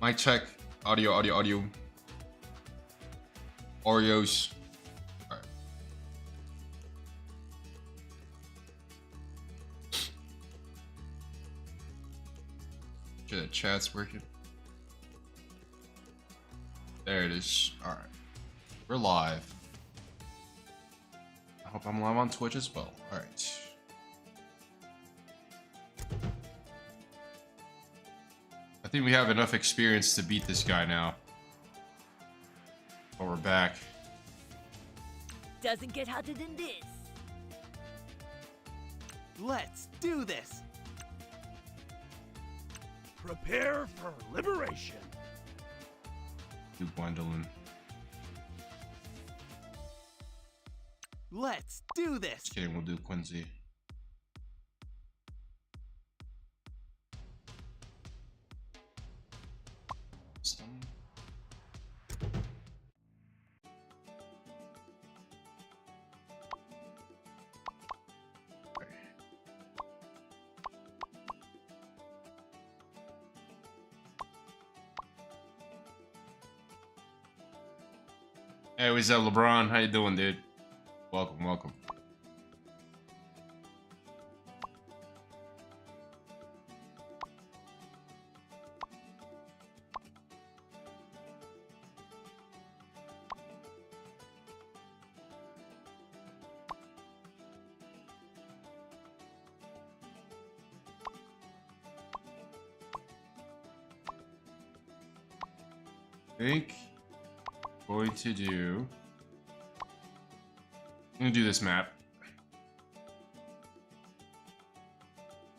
Mic check. Audio, audio, audio. Oreos. Alright. Sure, the chat's working. There it is. Alright. We're live. I hope I'm live on Twitch as well. Alright. I think we have enough experience to beat this guy now. But we're back. Doesn't get hotter than this. Let's do this. Prepare for liberation. Do Gwendolyn. Let's do this. Just kidding, we'll do Quincy. Hey, what's up, LeBron? How you doing, dude? Welcome, welcome. I think going to do. I'm gonna do this map.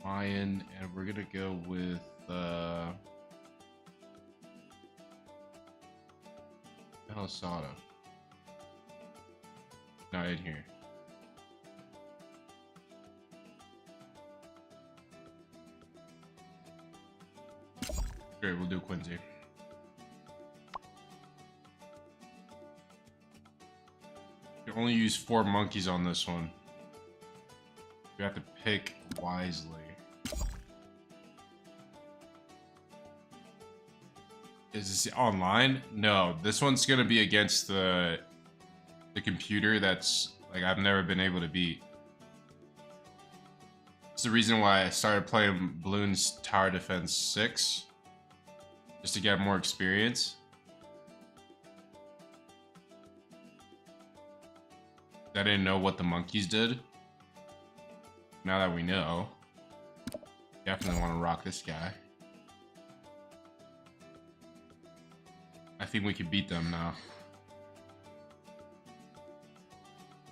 Mayan, and we're gonna go with Sada. Not in here. Great, we'll do Quincy. You can only use 4 monkeys on this one. You have to pick wisely. Is this online? No, this one's gonna be against the computer that's like I've never been able to beat. It's the reason why I started playing Bloons Tower Defense 6. Just to get more experience. I didn't know what the monkeys did. Now that we know, definitely want to rock this guy. I think we could beat them now.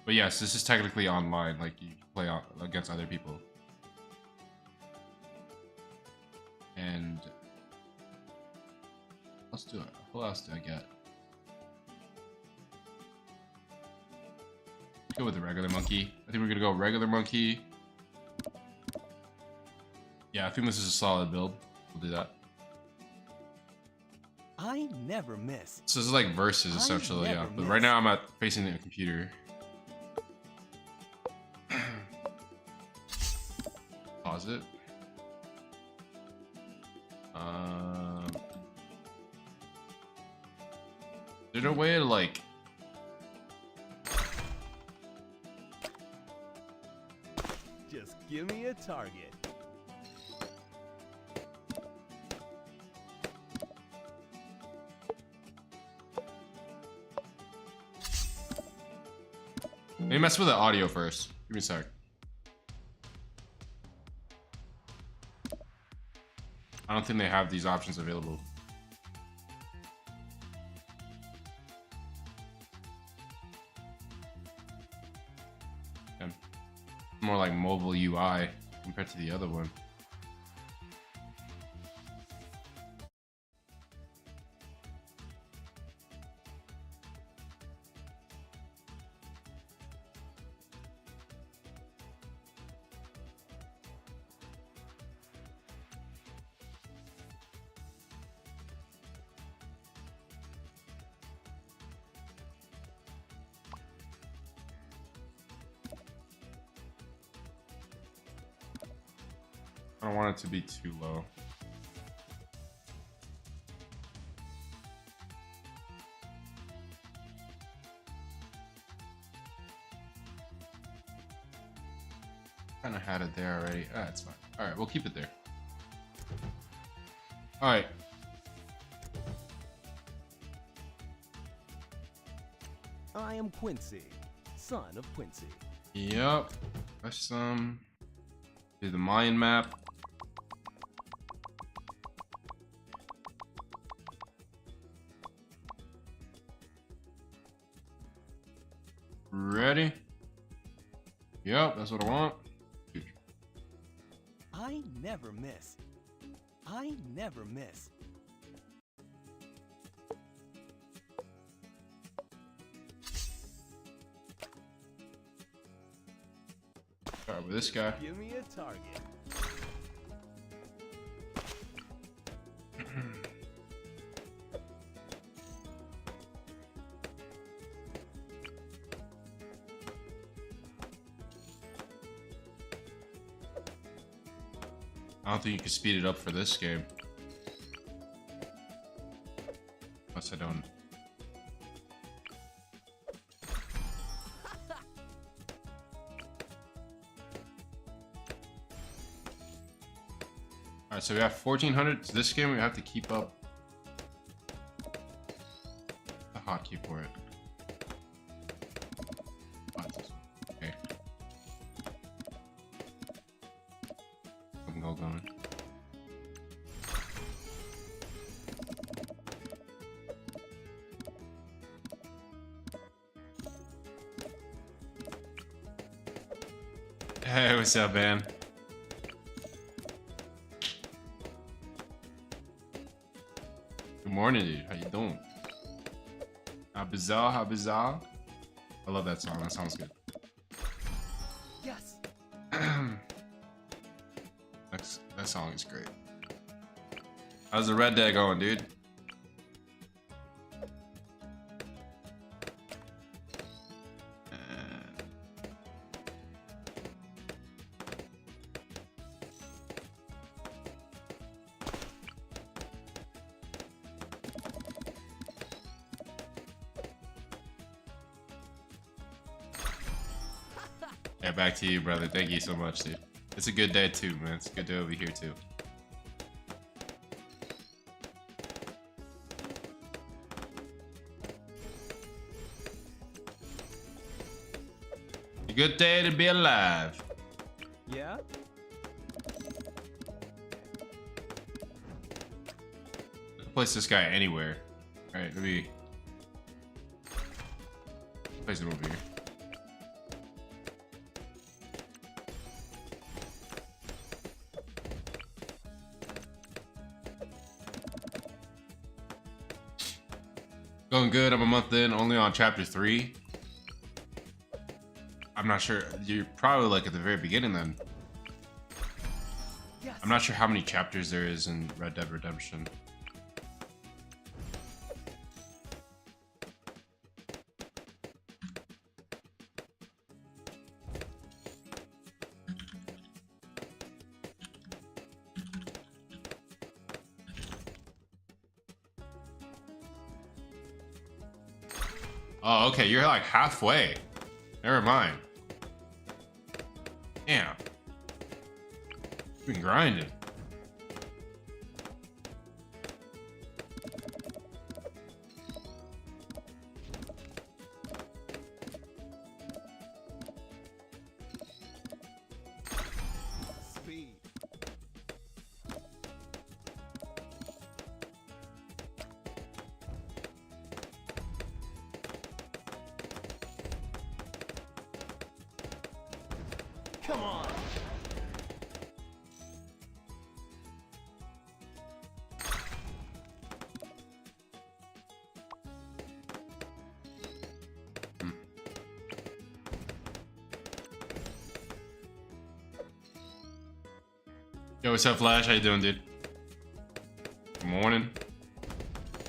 But yes, this is technically online, like you can play against other people. And let's do it. Who else do I get? Go with the regular monkey. I think we're gonna go regular monkey. Yeah, I think this is a solid build. We'll do that. I never miss. So this is like versus essentially, yeah. But right now I'm at facing the computer. Pause it. Is there a way to like? Just give me a target. Let me mess with the audio first. Give me a sec. I don't think they have these options available. Okay. More like mobile UI compared to the other one. I don't want it to be too low. Kind of had it there already. Ah, it's fine. All right, we'll keep it there. All right. I am Quincy, son of Quincy. Yep. Let's do the Mayan map. Ready? Yep, that's what I want. I never miss. I never miss. Start with this guy. Give me a target. I don't think you can speed it up for this game. Unless I don't. Alright, so we have 1400. This game we have to keep up the hotkey for it. Okay. I'm going. Hey, what's up, man? Good morning, dude. How you doing? How bizarre, how bizarre. I love that song. That sounds good. Yes. That song is great. How's the Red Dead going, dude? Yeah, back to you, brother. Thank you so much, dude. It's a good day too, man. It's a good day over here too. A good day to be alive. Yeah? I can place this guy anywhere. Alright, let me place him over here. Going good. I'm a month in, only on chapter 3. I'm not sure. You're probably like at the very beginning then. Yes. I'm not sure how many chapters there is in Red Dead Redemption. Oh, okay. You're like halfway. Never mind. Damn. You've been grinding. Speed. Come on. Yo, what's up, Flash? How you doing, dude? Good morning.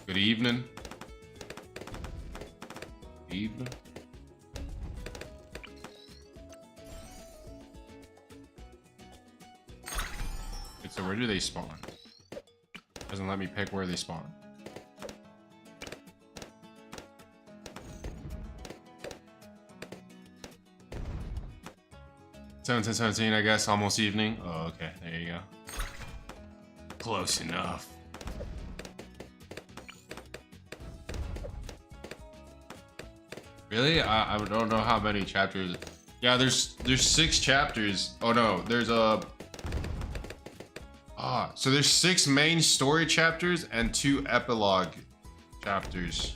Good evening. Evening. Okay, so where do they spawn? Doesn't let me pick where they spawn. 17, I guess. Almost evening. Oh, okay. There you go. Close enough. Really? I don't know how many chapters. Yeah, there's 6 chapters. Oh no, there's a. So there's 6 main story chapters and 2 epilogue chapters.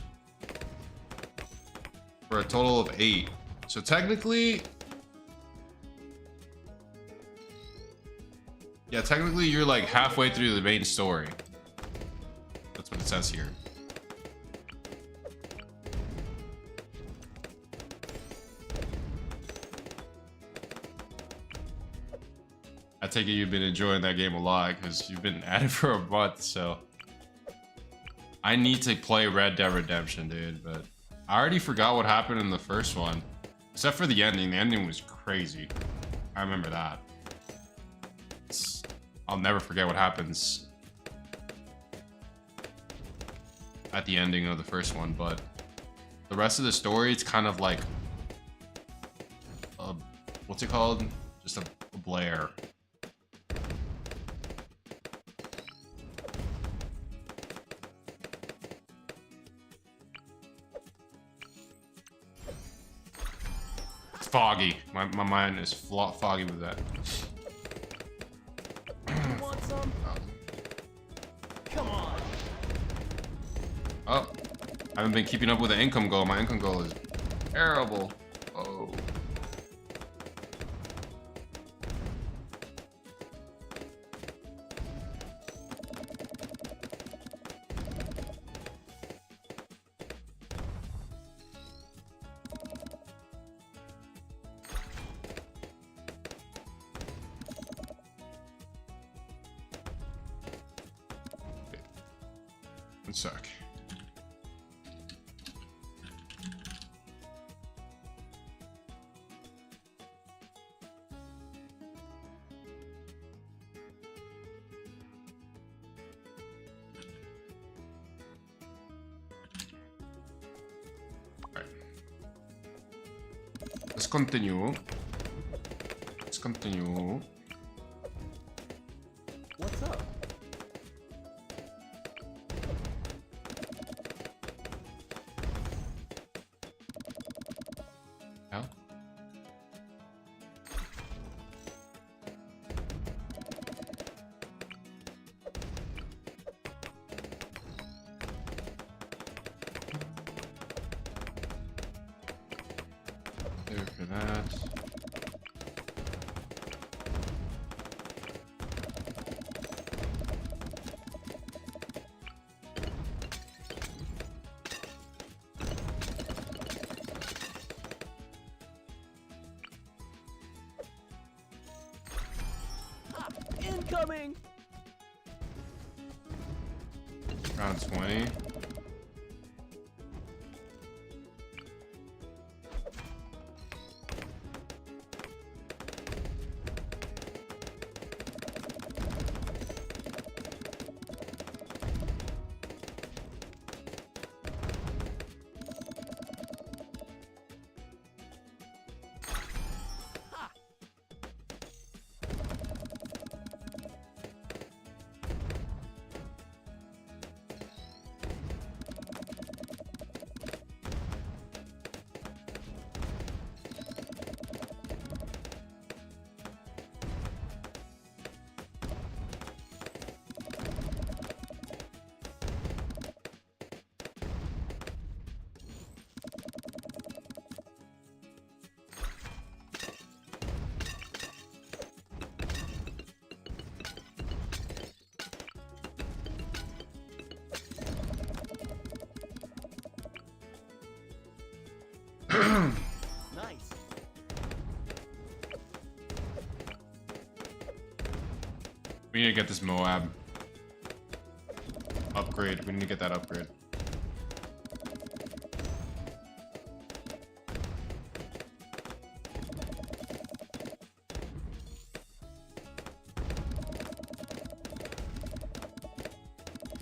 For a total of 8. So technically. Yeah, technically you're like halfway through the main story. That's what it says here. I take it you've been enjoying that game a lot because you've been at it for a month, so. I need to play Red Dead Redemption, dude, but I already forgot what happened in the first one. Except for the ending. The ending was crazy. I remember that. I'll never forget what happens at the ending of the first one, but the rest of the story, it's kind of like a, what's it called? Just a blare. It's foggy. My mind is foggy with that. Come on. Oh, I haven't been keeping up with the income goal. My income goal is terrible. Oh. One sec. Alright. Let's continue. Let's continue. What's up? Hell? There for that. Incoming. Round 20. Nice. We need to get this Moab upgrade. We need to get that upgrade.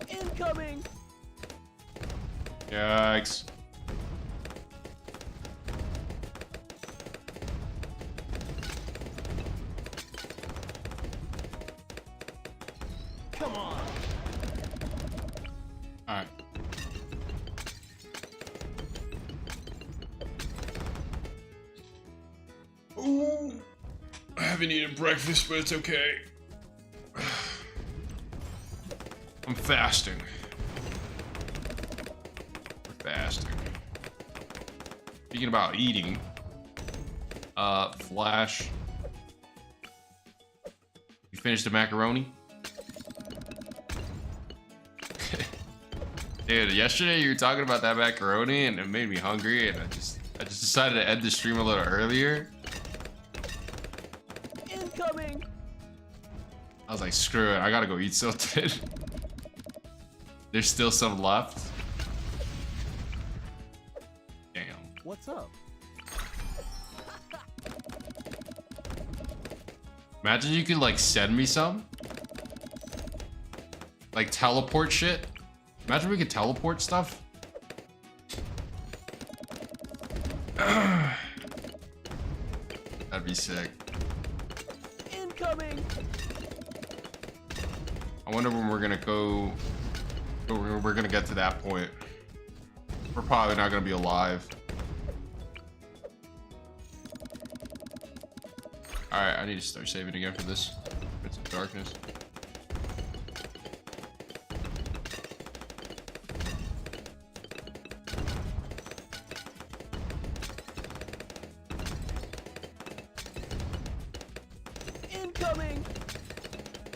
Incoming. Yikes. Come on. All right. Ooh, I haven't eaten breakfast, but it's okay. I'm fasting. Fasting. Speaking about eating, Flash, you finished the macaroni? Dude, yesterday you were talking about that macaroni and it made me hungry, and I just decided to end the stream a little earlier. Incoming. I was like, screw it, I gotta go eat something. There's still some left. Damn. What's up? Imagine you could like send me some. Like teleport shit. Imagine we could teleport stuff. That'd be sick. Incoming. I wonder when we're gonna go. We're gonna get to that point. We're probably not gonna be alive. Alright, I need to start saving again for this. It's some darkness. Incoming.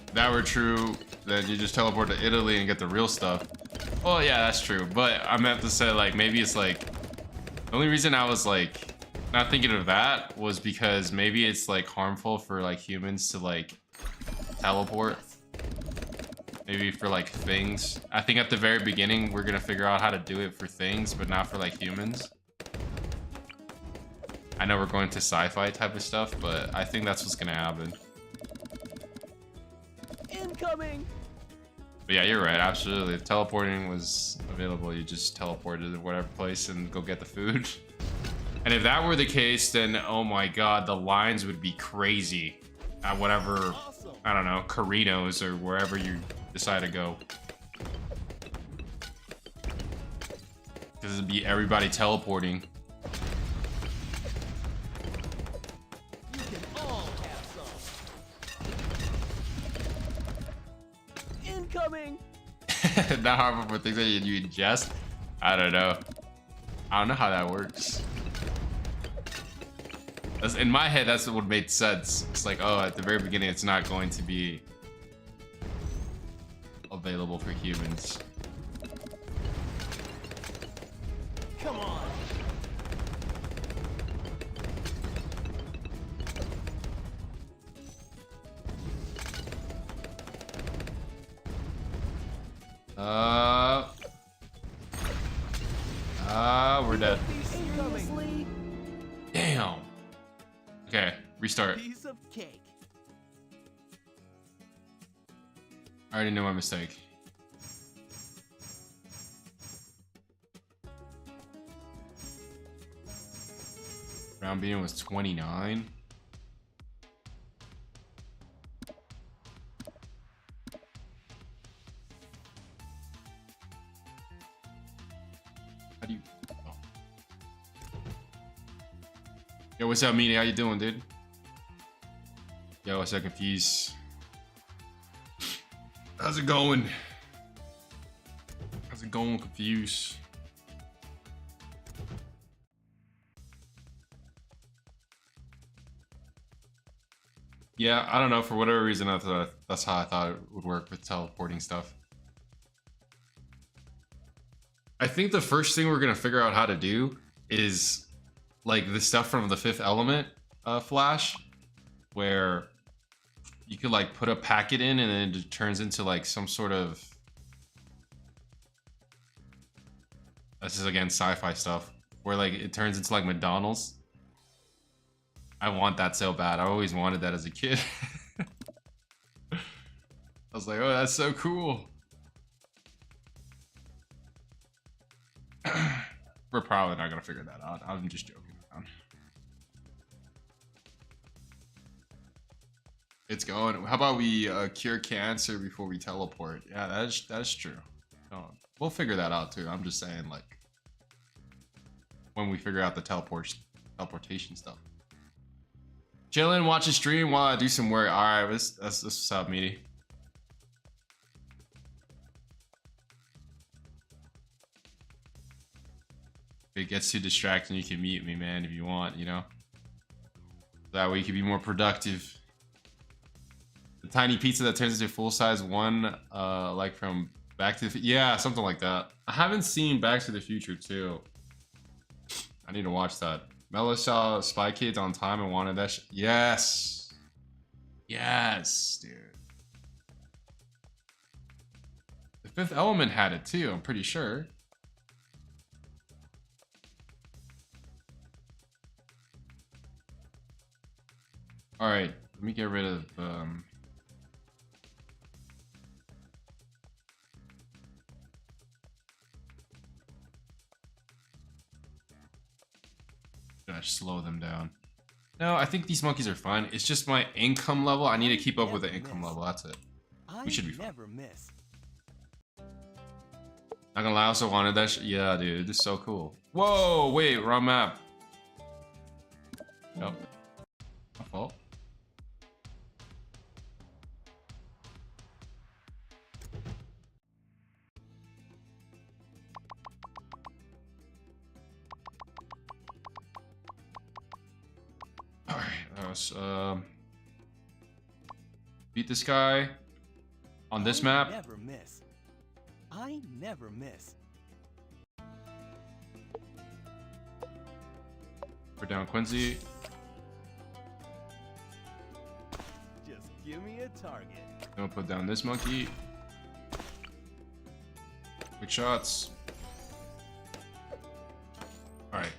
If that were true, then you just teleport to Italy and get the real stuff. Well, yeah, that's true. But I meant to say, like, maybe it's like... The only reason I was, like, not thinking of that was because maybe it's, like, harmful for, like, humans to, like, teleport. Maybe for, like, things. I think at the very beginning, we're gonna figure out how to do it for things, but not for, like, humans. I know we're going to sci-fi type of stuff, but I think that's what's gonna happen. Incoming. But yeah, you're right, absolutely. If teleporting was available, you just teleported to whatever place and go get the food. And if that were the case, then oh my god, the lines would be crazy at whatever, I don't know, Carino's or wherever you decide to go. Because it'd be everybody teleporting. You can all have some. Incoming. Not harmful for things that you ingest? I don't know. I don't know how that works. In my head, that's what made sense. It's like, oh, at the very beginning, it's not going to be available for humans. Come on. We're dead. Seriously? Damn. Okay, restart. Piece of cake. I already knew my mistake. Round beating was 29. How do you... Oh. Yo, what's up, Meanie? How you doing, dude? Yo, what's up, Confused? How's it going? How's it going, Confused? Yeah, I don't know. For whatever reason, that's how I thought it would work with teleporting stuff. I think the first thing we're gonna figure out how to do is like the stuff from the Fifth Element Flash, where you could like put a packet in and then it turns into like some sort of... This is again sci-fi stuff, where like it turns into like McDonald's. I want that so bad. I always wanted that as a kid. I was like, oh, that's so cool. We're probably not gonna figure that out. I'm just joking around. It's going. How about we cure cancer before we teleport? Yeah, that is true. No, we'll figure that out too. I'm just saying, like, when we figure out the teleportation stuff. Chillin', watch a stream while I do some work. All right, that's what's up, meaty. If it gets too distracting, you can mute me, man, if you want, you know? That way you can be more productive. The tiny pizza that turns into full-size one, like from Back to the yeah, something like that. I haven't seen Back to the Future 2. I need to watch that. Melo saw Spy Kids on time and wanted that yes! Yes, dude. The Fifth Element had it too, I'm pretty sure. Alright, let me get rid of gosh, slow them down. No, I think these monkeys are fine. It's just my income level. I need to keep up with the income level. That's it. We should be fine. Not gonna lie, I also wanted that yeah, dude, this is so cool. Whoa, wait, wrong map. Nope. My fault. Alright, beat this guy on this map. I never miss. We're down Quincy. Just give me a target. Don't put down this monkey. Quick shots. Alright.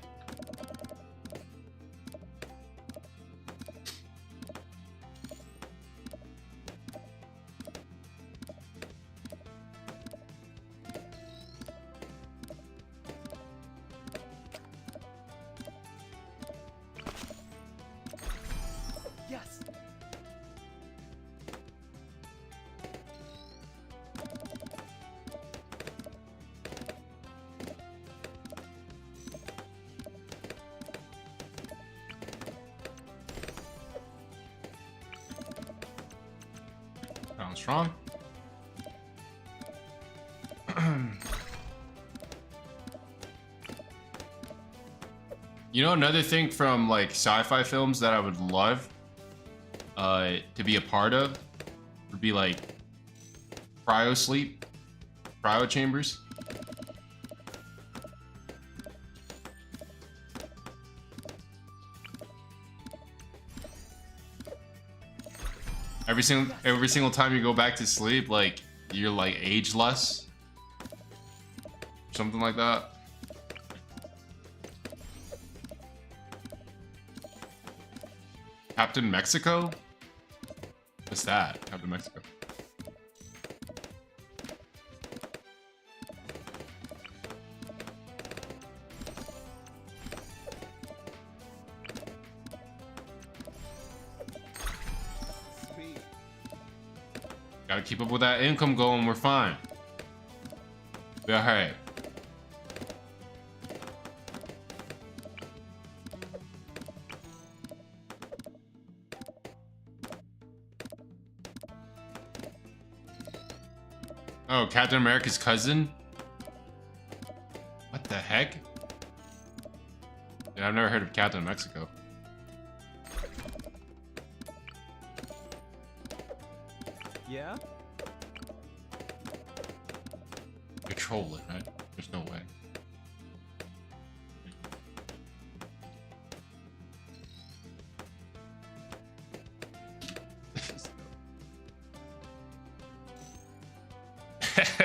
Yes. Sounds strong. You know, another thing from like sci-fi films that I would love to be a part of would be like cryo sleep, cryo chambers. Every single time you go back to sleep, like you're like ageless, something like that. Captain Mexico? What's that? Captain Mexico. Sweet. Gotta keep up with that income goal and we're fine. Be alright. Oh, Captain America's cousin? What the heck? Dude, I've never heard of Captain Mexico. Yeah? You're trolling, right? There's no way.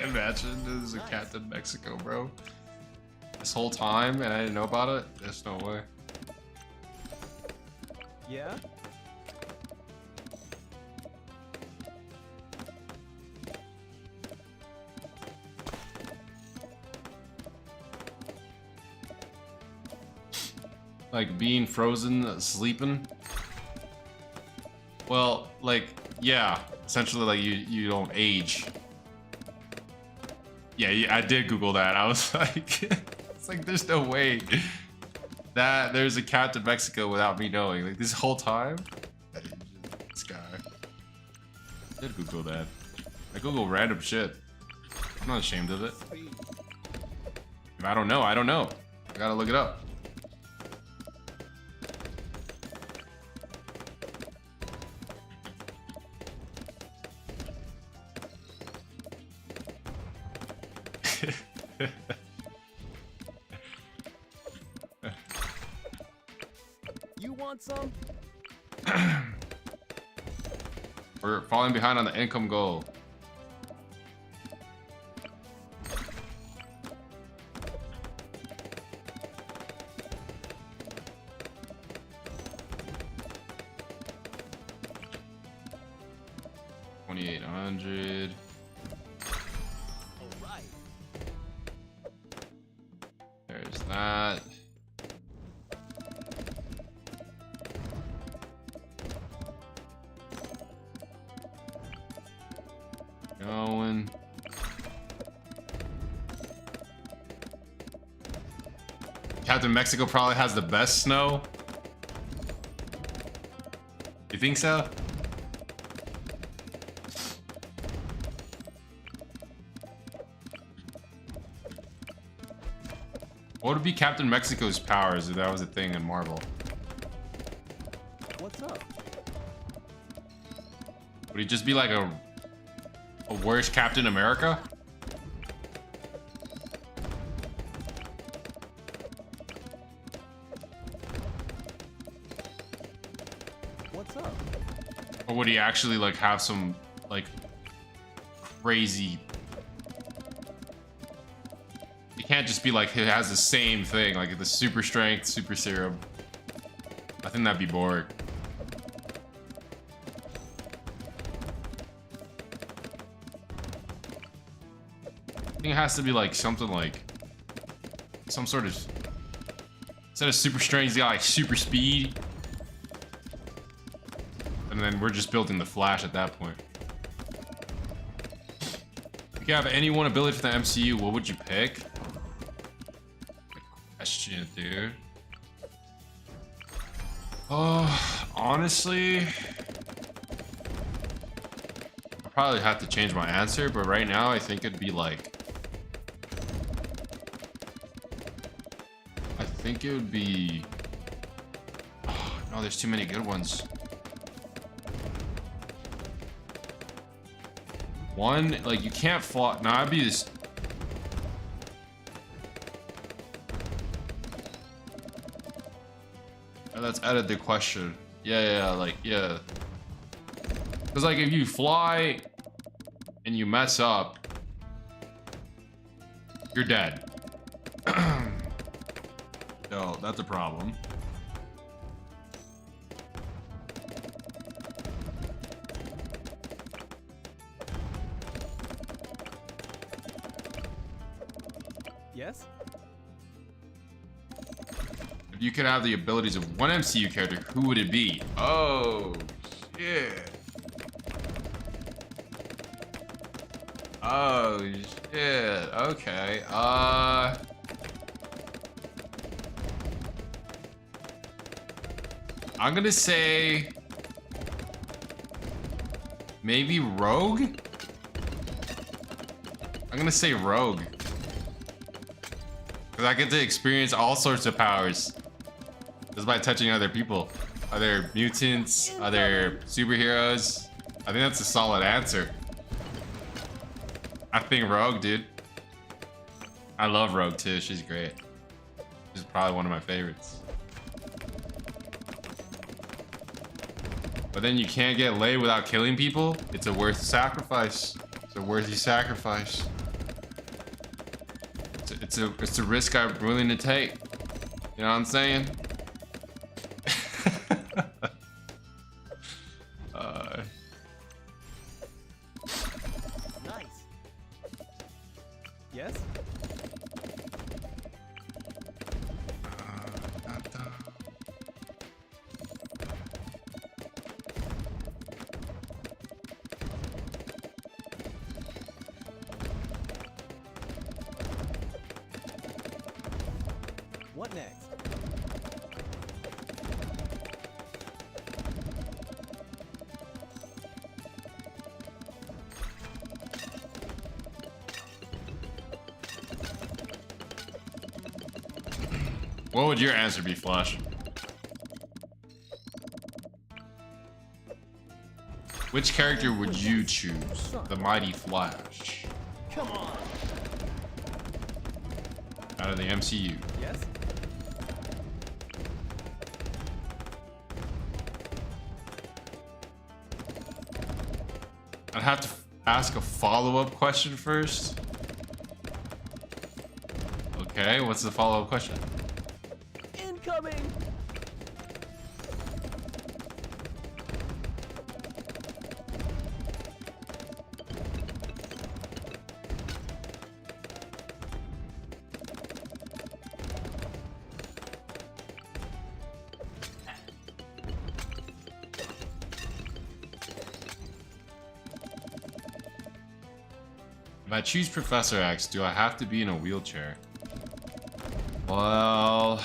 Imagine there's a Captain Mexico, bro. This whole time and I didn't know about it? There's no way. Yeah? Like being frozen, sleeping. Well, like, yeah, essentially, like you don't age. Yeah, I did Google that. I was like, it's like there's no way that there's a Captain Mexico without me knowing. Like this whole time, this guy. I did Google that. I Google random shit. I'm not ashamed of it. If I don't know, I don't know. I gotta look it up. You want some? We're falling behind on the income goal. $2,800. All right. There's that. Going. Captain Mexico probably has the best snow. You think so? What would be Captain Mexico's powers if that was a thing in Marvel? What's up? Would he just be like a worse Captain America? What's up? Or would he actually like have some like crazy? He can't just be like he has the same thing, like the super strength, super serum. I think that'd be boring. I think it has to be like something like some sort of, instead of super strength, he's got like super speed. And then we're just building the Flash at that point. If you could have any one ability for the MCU, what would you pick? Good question, dude. Oh, honestly, I probably have to change my answer, but right now I think it'd be like, I think it would be, oh, no, there's too many good ones. One, like, you can't fly. No, I'd be this. Oh, let's edit the question. Yeah, like, yeah. Because, like, if you fly and you mess up, you're dead. So, that's a problem. Yes? If you could have the abilities of one MCU character, who would it be? Oh, shit. Oh, shit. Okay. I'm gonna say maybe Rogue? I'm gonna say Rogue. Because I get to experience all sorts of powers just by touching other people. Other mutants, other superheroes. I think that's a solid answer. I think Rogue, dude. I love Rogue too. She's great. She's probably one of my favorites. But then you can't get laid without killing people. It's a worthy sacrifice. It's a worthy sacrifice. It's a risk I'm willing to take. You know what I'm saying? Nice. Yes? What would your answer be, Flash? Which character would you choose? The mighty Flash. Come on. Out of the MCU. Yes. I'd have to ask a follow-up question first. Okay, what's the follow-up question? Incoming. If I choose Professor X, do I have to be in a wheelchair? Well...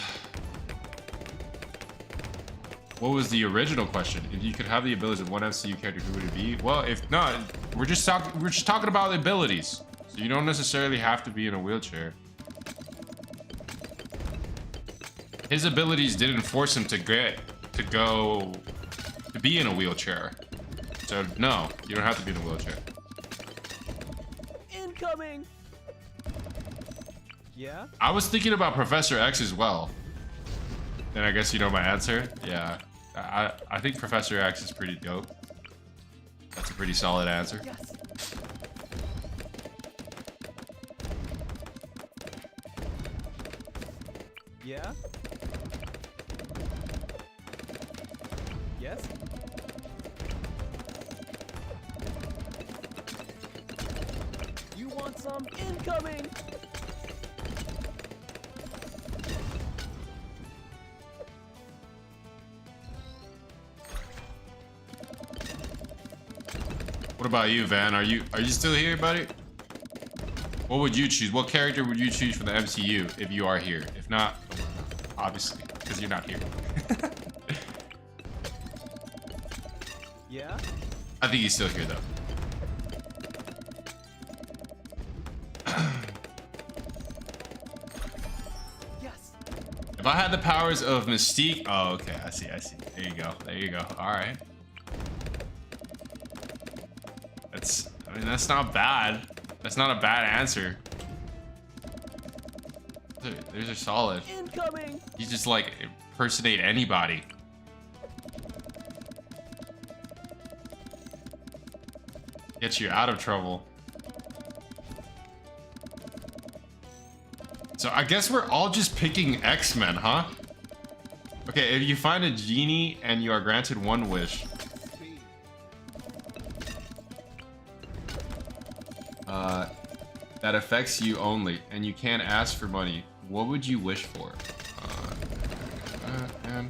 What was the original question? If you could have the abilities of one MCU character, who would it be? Well, if not, we're just talking about the abilities. So you don't necessarily have to be in a wheelchair. His abilities didn't force him to be in a wheelchair. So no, you don't have to be in a wheelchair. Incoming. Yeah. I was thinking about Professor X as well. Then I guess you know my answer. Yeah, I think Professor X is pretty dope. That's a pretty solid answer. Yes. Yeah. Yes. You want some? Incoming. What about you, Van? Are you still here, buddy? What would you choose? What character would you choose for the MCU if you are here? If not, obviously, because you're not here. Yeah. I think he's still here, though. Yes. If I had the powers of Mystique... Oh, okay. I see. There you go. All right. That's not bad. That's not a bad answer. These are solid. Incoming. You just, like, impersonate anybody. Get you out of trouble. So I guess we're all just picking X-Men, huh? Okay, if you find a genie and you are granted one wish. That affects you only, and you can't ask for money. What would you wish for? Damn.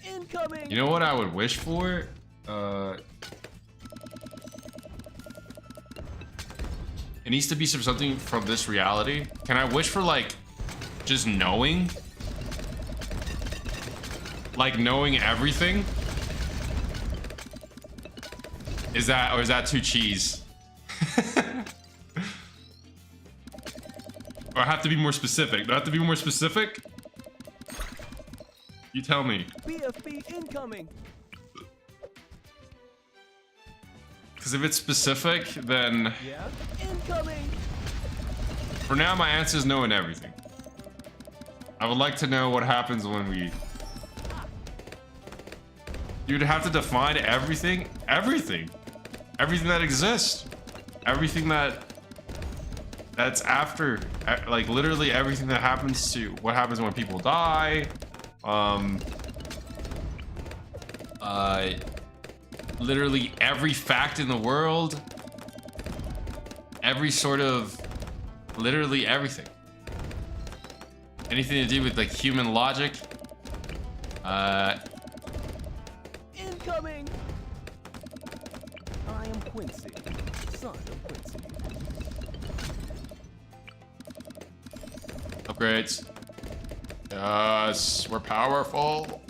Incoming. You know what I would wish for? It needs to be something from this reality. Can I wish for, like, just knowing? Like, knowing everything? Is that too cheese? Or I have to be more specific. Do I have to be more specific? You tell me. BFB incoming. Because if it's specific, then... Yeah. Incoming. For now, my answer is knowing everything. I would like to know what happens when we... You'd have to define everything. Everything that exists, everything that's after, like literally everything that happens to what happens when people die, literally every fact in the world, every sort of, literally everything, anything to do with like human logic, incoming. I am Quincy, son of Quincy. Upgrades. Yes, we're powerful.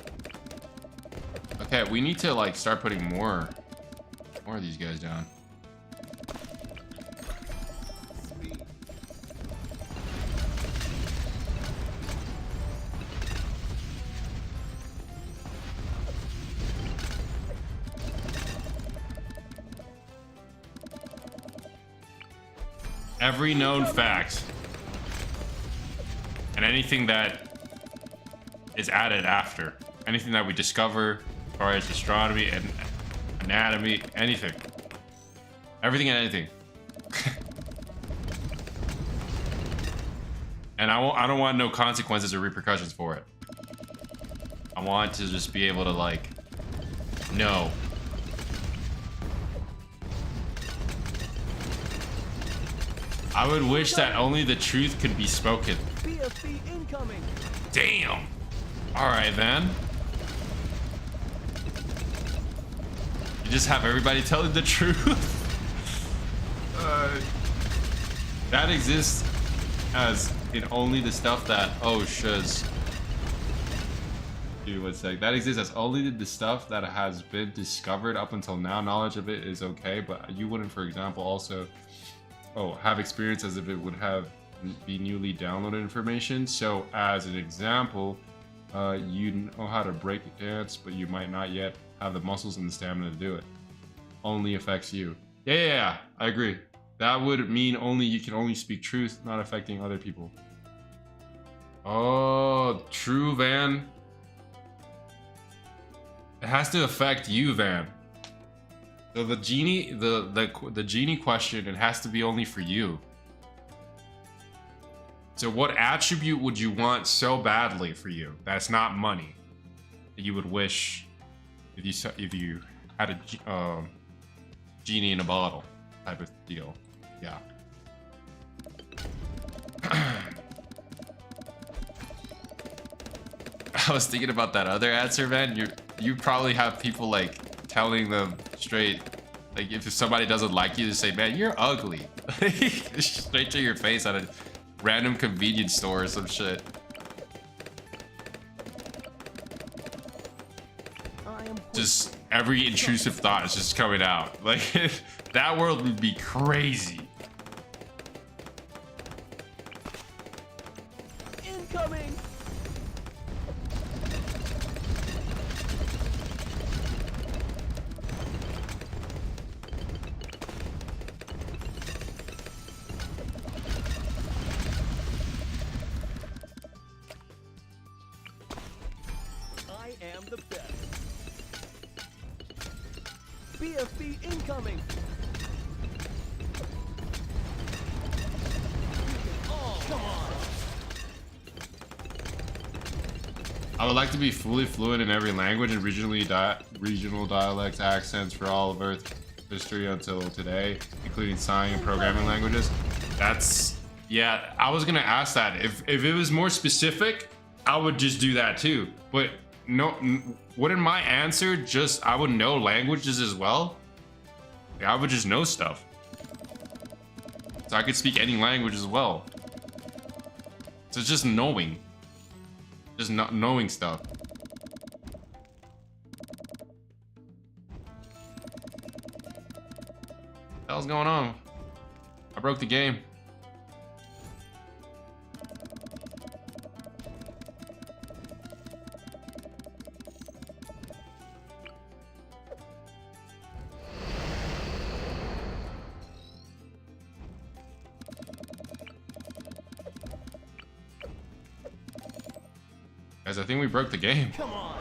Okay, we need to like start putting more of these guys down. every known fact and anything that is added after. Anything that we discover as far as astronomy and anatomy, anything. Everything and anything. And I don't want no consequences or repercussions for it. I want to just be able to, like, know. I would wish that only the truth could be spoken. BFB incoming. Damn. All right, man. You just have everybody telling the truth. That exists as in only the stuff that, oh shiz. Dude, one sec. That exists as only the stuff that has been discovered up until now. Knowledge of it is okay, but you wouldn't, for example, also have experience as if it would be newly downloaded information. So as an example, you know how to break a dance, but you might not yet have the muscles and the stamina to do it. Only affects you. Yeah, I agree. That would mean you can only speak truth, not affecting other people. Oh, true, Van. It has to affect you, Van. So the genie, the genie question, it has to be only for you. So what attribute would you want so badly for you that's not money that you would wish if you had a genie in a bottle type of deal? Yeah. I was thinking about that other answer, man. You probably have people like telling them straight, like if somebody doesn't like you, to say, man, you're ugly. Straight to your face at a random convenience store or some shit. Just every intrusive thought is just coming out. Like that world would be crazy. Incoming. I am the best. BFB incoming. Oh, come on. I would like to be fully fluent in every language and regional dialects, accents for all of Earth history until today, including sign and programming languages. Yeah, I was gonna ask that. If it was more specific, I would just do that too. But no, wouldn't my answer just, I would know languages as well? Like, I would just know stuff. So I could speak any language as well. So it's just knowing. Just not knowing stuff. What the hell's going on? I broke the game. Guys, I think we broke the game. Come on.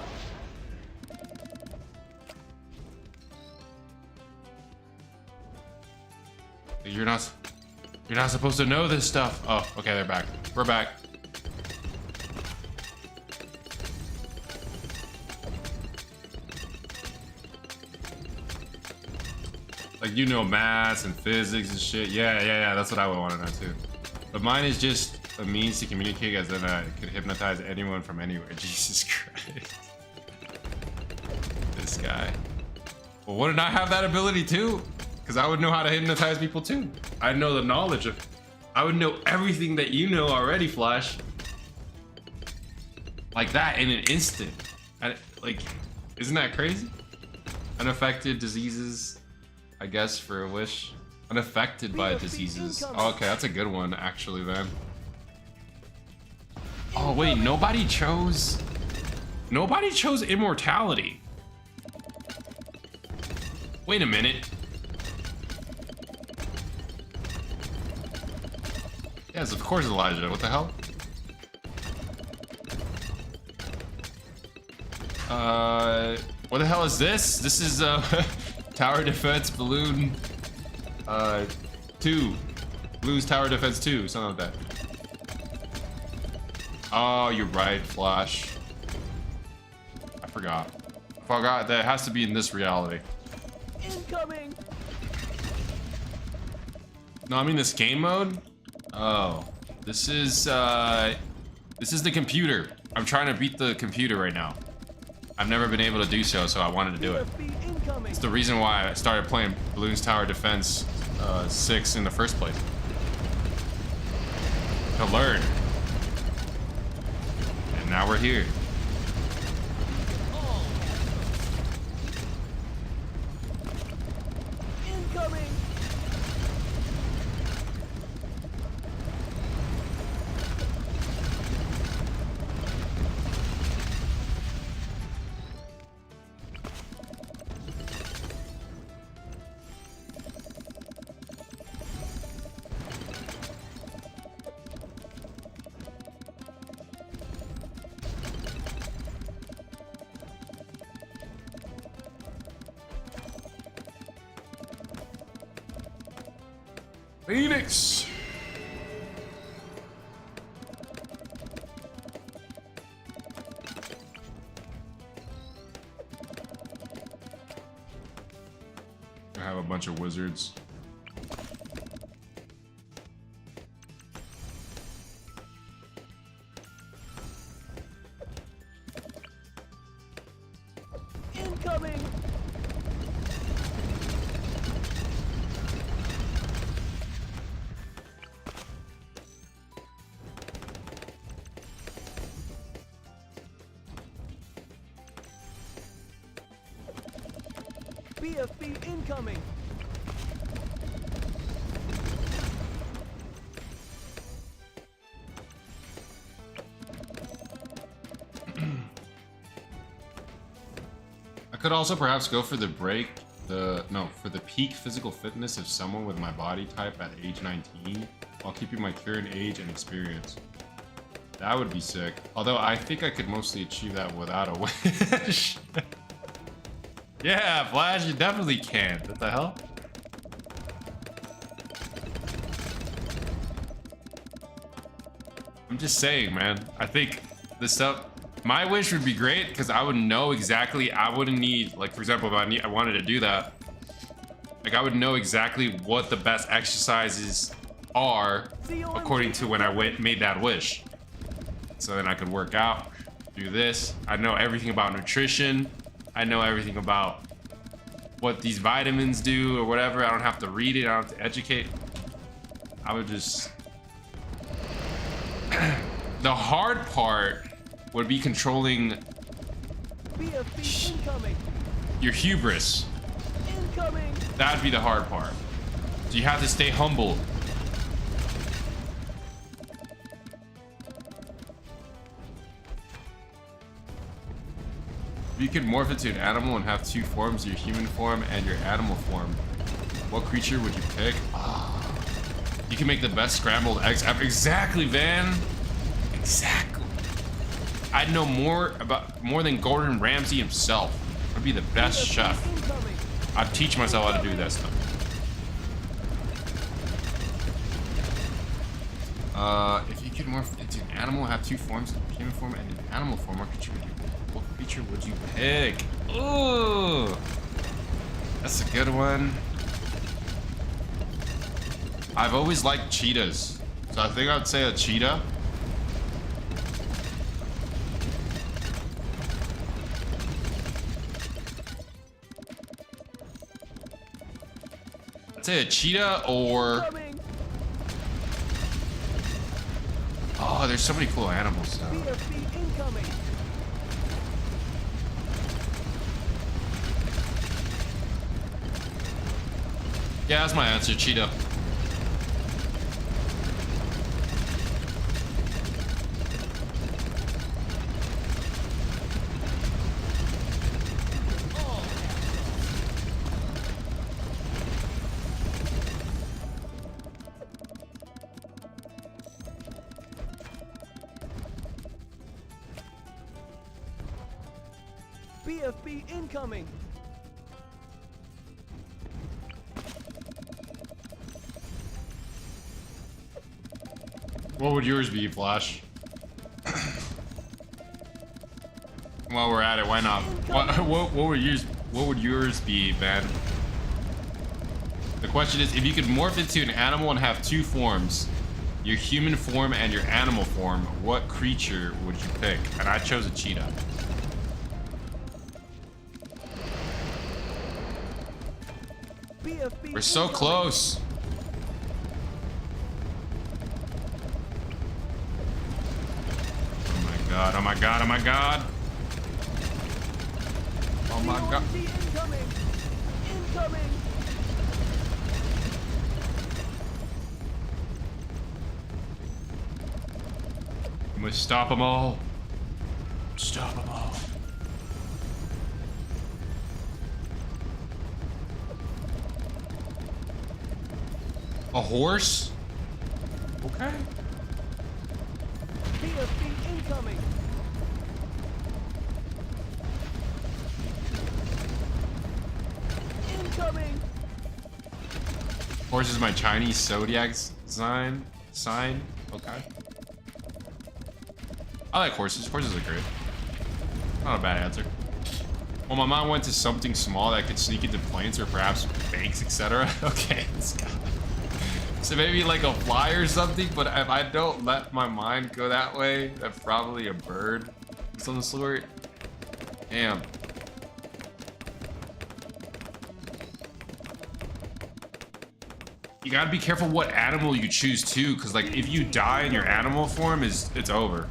You're not supposed to know this stuff. Oh, okay, they're back. We're back. Like, you know, math and physics and shit. Yeah, that's what I would want to know too. But mine is just a means to communicate, as then I could hypnotize anyone from anywhere. Jesus Christ. This guy. Well, wouldn't I have that ability too? Because I would know how to hypnotize people too. I know the knowledge of... I would know everything that you know already, Flash. Like that in an instant. Like, isn't that crazy? Unaffected diseases, I guess, for a wish. Unaffected by diseases. Oh, okay, that's a good one, actually, then. Oh, wait, nobody chose immortality. Wait a minute. Yes, of course, Elijah. What the hell? What the hell is this? This is Tower Defense Balloon 2. Bloons Tower Defense 2, something like that. Oh, you're right, Flash. I forgot. That has to be in this reality. Incoming. No, I mean this game mode. Oh, this is the computer. I'm trying to beat the computer right now. I've never been able to do so, so I wanted to do it. It's the reason why I started playing Bloons Tower Defense 6 in the first place. To learn. And now we're here. Incoming. Phoenix. I have a bunch of wizards. Incoming. BFB incoming. I could also perhaps go for the for the peak physical fitness of someone with my body type at age 19 while keeping my current age and experience. That would be sick. Although I think I could mostly achieve that without a wish. Yeah, Flash, you definitely can. What the hell? I'm just saying, man. I think this stuff. My wish would be great because I would know exactly. I wouldn't need, like, for example, if I wanted to do that, like, I would know exactly what the best exercises are according to when I made that wish. So then I could work out, do this. I know everything about nutrition. I know everything about what these vitamins do or whatever. I don't have to read it. I don't have to educate. I would just... The hard part would be controlling BFB incoming. your hubris. Incoming. That would be the hard part. So you have to stay humble. You could morph into an animal and have two forms, your human form and your animal form. What creature would you pick? You can make the best scrambled eggs ever. Exactly, Van. Exactly. I'd know more than Gordon Ramsay himself. I'd be the best chef. I'd teach myself how to do that stuff. If you could morph into an animal, have two forms, a human form and an animal form, what creature would you pick? Ooh, that's a good one. I've always liked cheetahs, so I think I'd say a cheetah. I'd say a cheetah or... Oh, there's so many cool animals though. Yeah, that's my answer, cheetah. BFB incoming. What would yours be, Flash? While we're at it, why not? What would yours be, man? The question is, if you could morph into an animal and have two forms, your human form and your animal form, what creature would you pick? And I chose a cheetah. BFB We're so close. Oh my god, oh my god, oh my god. Oh my god. Incoming. Incoming. We must stop them all. Stop them all. A horse? Okay. BFB incoming. Incoming. Horse is my Chinese zodiac sign. Okay. I like horses. Horses are great. Not a bad answer. Well, my mom went to something small that could sneak into planes or perhaps banks, etc. Okay, let's go. So maybe like a fly or something, but if I don't let my mind go that way, that's probably a bird of some sort. Damn. You gotta be careful what animal you choose too, because like if you die in your animal form, it's over.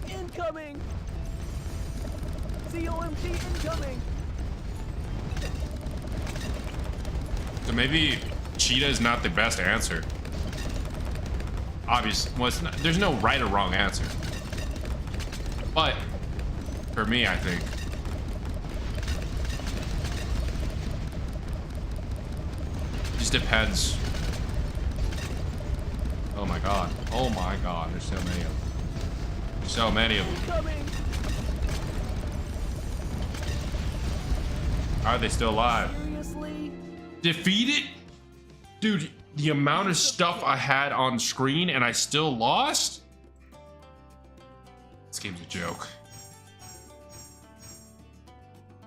Incoming. COMT incoming. So maybe cheetah is not the best answer. Obviously, well, it's not, there's no right or wrong answer. But for me, I think it just depends. Oh my god. Oh my god. There's so many of them. So many of them. Incoming. Are they still alive? Seriously? Defeated? Dude, the amount of stuff I had on screen and I still lost? This game's a joke.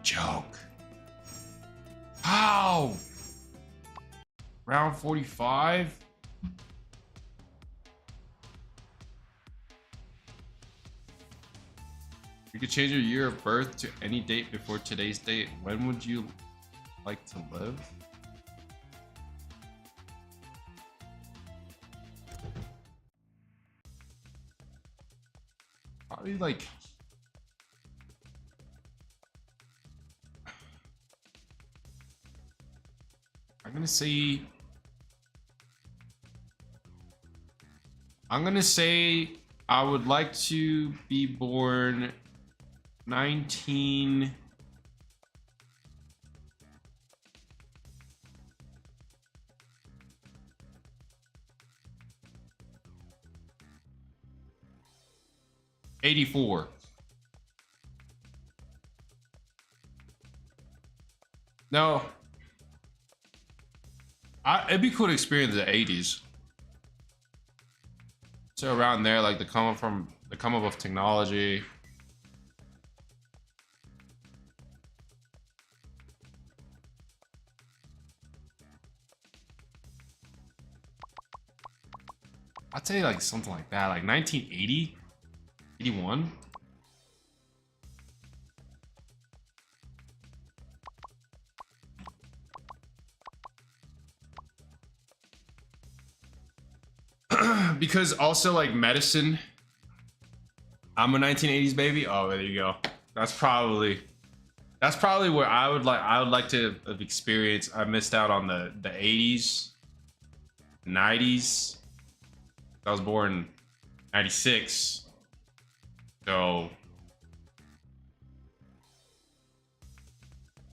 Joke. How? Round 45? You could change your year of birth to any date before today's date. When would you like to live? Probably like I'm gonna say I would like to be born 19 84. No. It'd be cool to experience the 80s. So around there, like the come up of technology. I'd say like something like that, like 1980, 81. Because also like medicine, I'm a 1980s baby. Oh, there you go. That's probably where I would like to have experienced. I missed out on the 80s, 90s. I was born 96, so I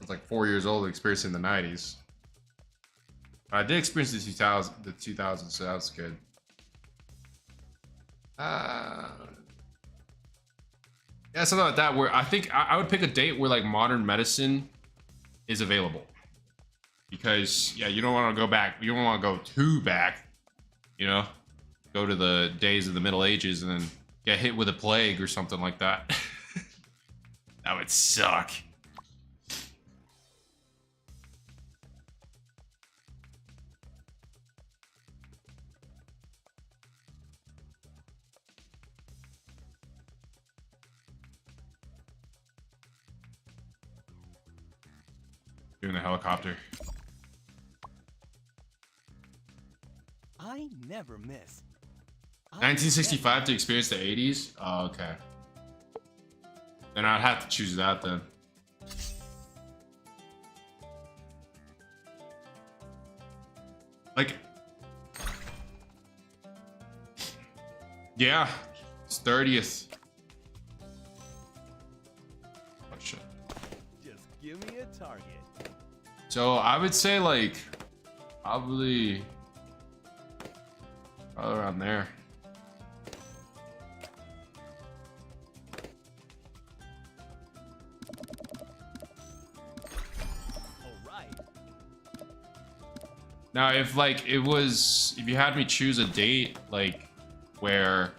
was like 4 years old experiencing the 90s. I did experience the 2000s, so that was good. Yeah, something like that. Where I think I would pick a date where like modern medicine is available, because yeah, you don't want to go back. You don't want to go too back. You know, go to the days of the Middle Ages and then get hit with a plague or something like that. That would suck. Doing the helicopter. I never miss. 1965 to experience the 80s? Oh, okay. Then I'd have to choose that then. Like, yeah, it's 30th. Oh shit. Just give me a target. So I would say like probably around there. Now, if like if you had me choose a date like where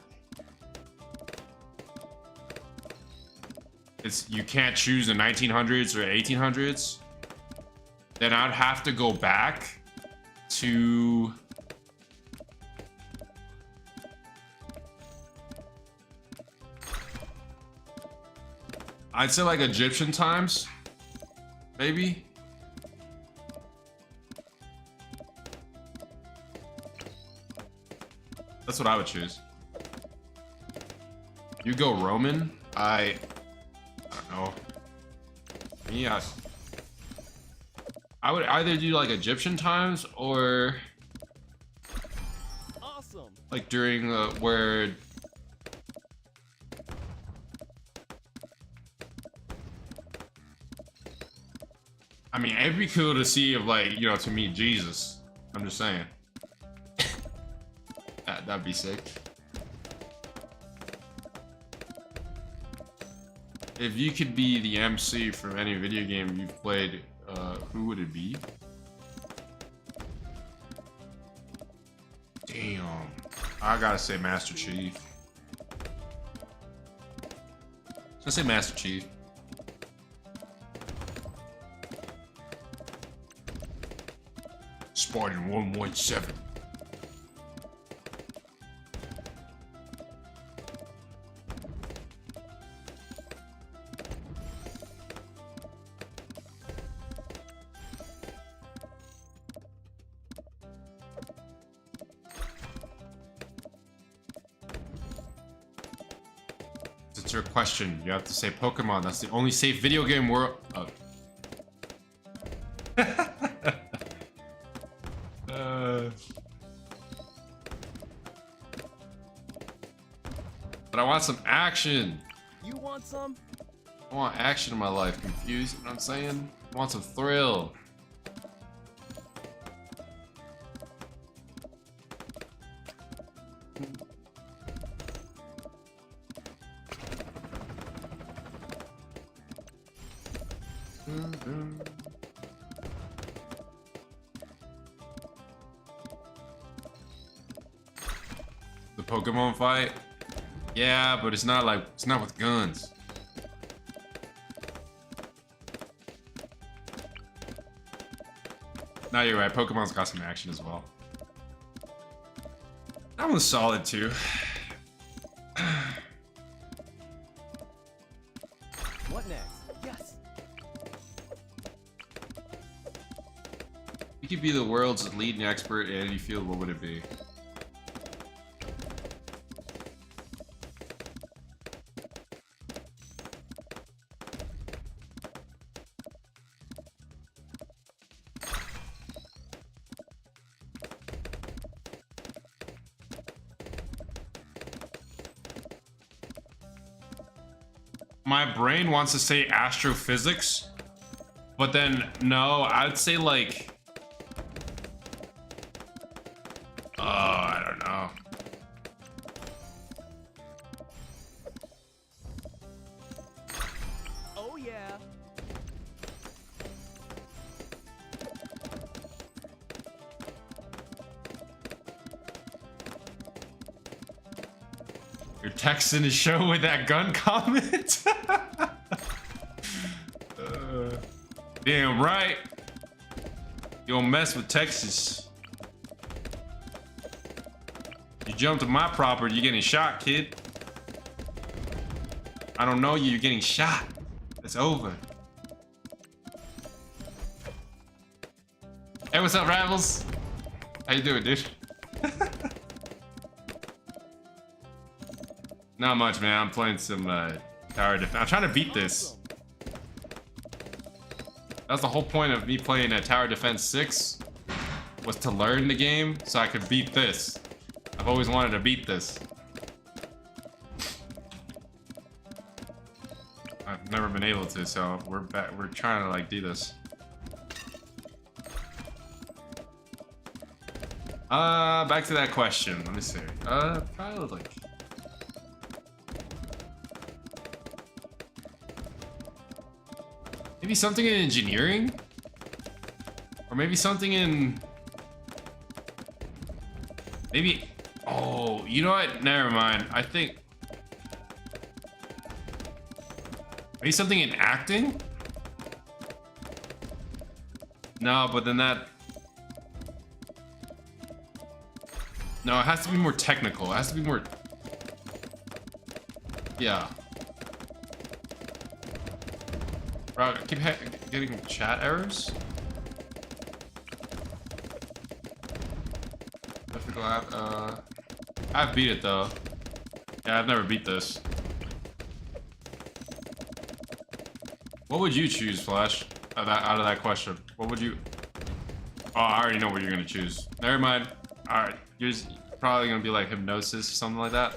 you can't choose the 1900s or 1800s, then I'd have to go back to I'd say like Egyptian times, maybe. That's what I would choose. You go Roman? I don't know. Yeah. I would either do like Egyptian times or awesome. Like during where I mean, it'd be cool to see if like, you know, to meet Jesus. I'm just saying. That'd be sick. If you could be the MC from any video game you've played, who would it be? Damn. I gotta say Master Chief. Let's say Master Chief. Spartan 117. It's your question. You have to say Pokemon. That's the only safe video game world. Oh. But I want some action. You want some? I want action in my life. Confused? You know what I'm saying? I want some thrill. The Pokemon fight? Yeah, but it's not with guns. No, you're right. Pokemon's got some action as well. That one's solid too. What next? Yes. You could be the world's leading expert in any field. What would it be? My brain wants to say astrophysics, but then no, I'd say like, I don't know. You're texting the show with that gun comment? Damn right. You don't mess with Texas. You jumped to my property, you're getting shot, kid. I don't know you, you're getting shot. It's over. Hey, what's up, Rivals? How you doing, dude? Not much, man. I'm playing some tower defense. I'm trying to beat this. That's the whole point of me playing Tower Defense 6, was to learn the game so I could beat this. I've always wanted to beat this. I've never been able to, so we're back. We're trying to like do this. Back to that question. Let me see. Probably like. Maybe something in engineering? Or maybe something in... Maybe... Oh, you know what? Never mind. I think... Maybe something in acting? No, but then that... No, it has to be more technical. It has to be more... Yeah. Bro, I keep getting chat errors. I've beat it though. Yeah, I've never beat this. What would you choose, Flash? Out of that question, what would you? Oh, I already know what you're gonna choose. Never mind. All right, you're probably gonna be like hypnosis or something like that.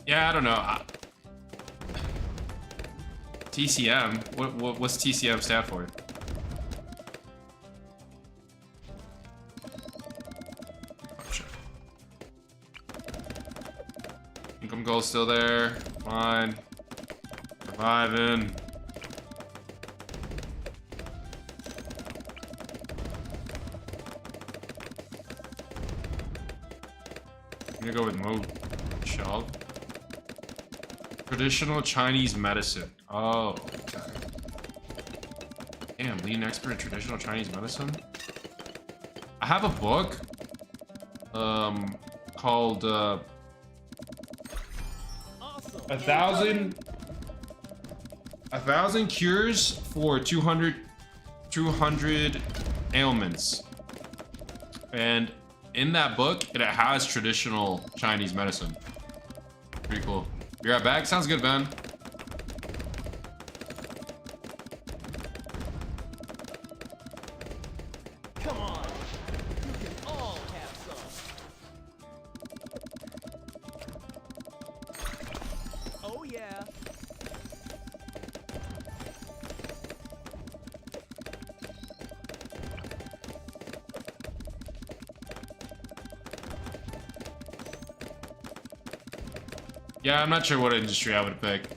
Yeah, I don't know. TCM? What's TCM stand for? Oh, shit. Income goal's still there. Fine. Surviving. I'm gonna go with Mo Shell. Traditional Chinese medicine. Oh, okay. Damn, leading expert in traditional Chinese medicine. I have a book, called Awesome. 1,000 cures for 200 ailments, and in that book, it has traditional Chinese medicine. Pretty cool. Be right back. Sounds good, Ben. Come on. You can all have some. Oh yeah. Yeah, I'm not sure what industry I would pick.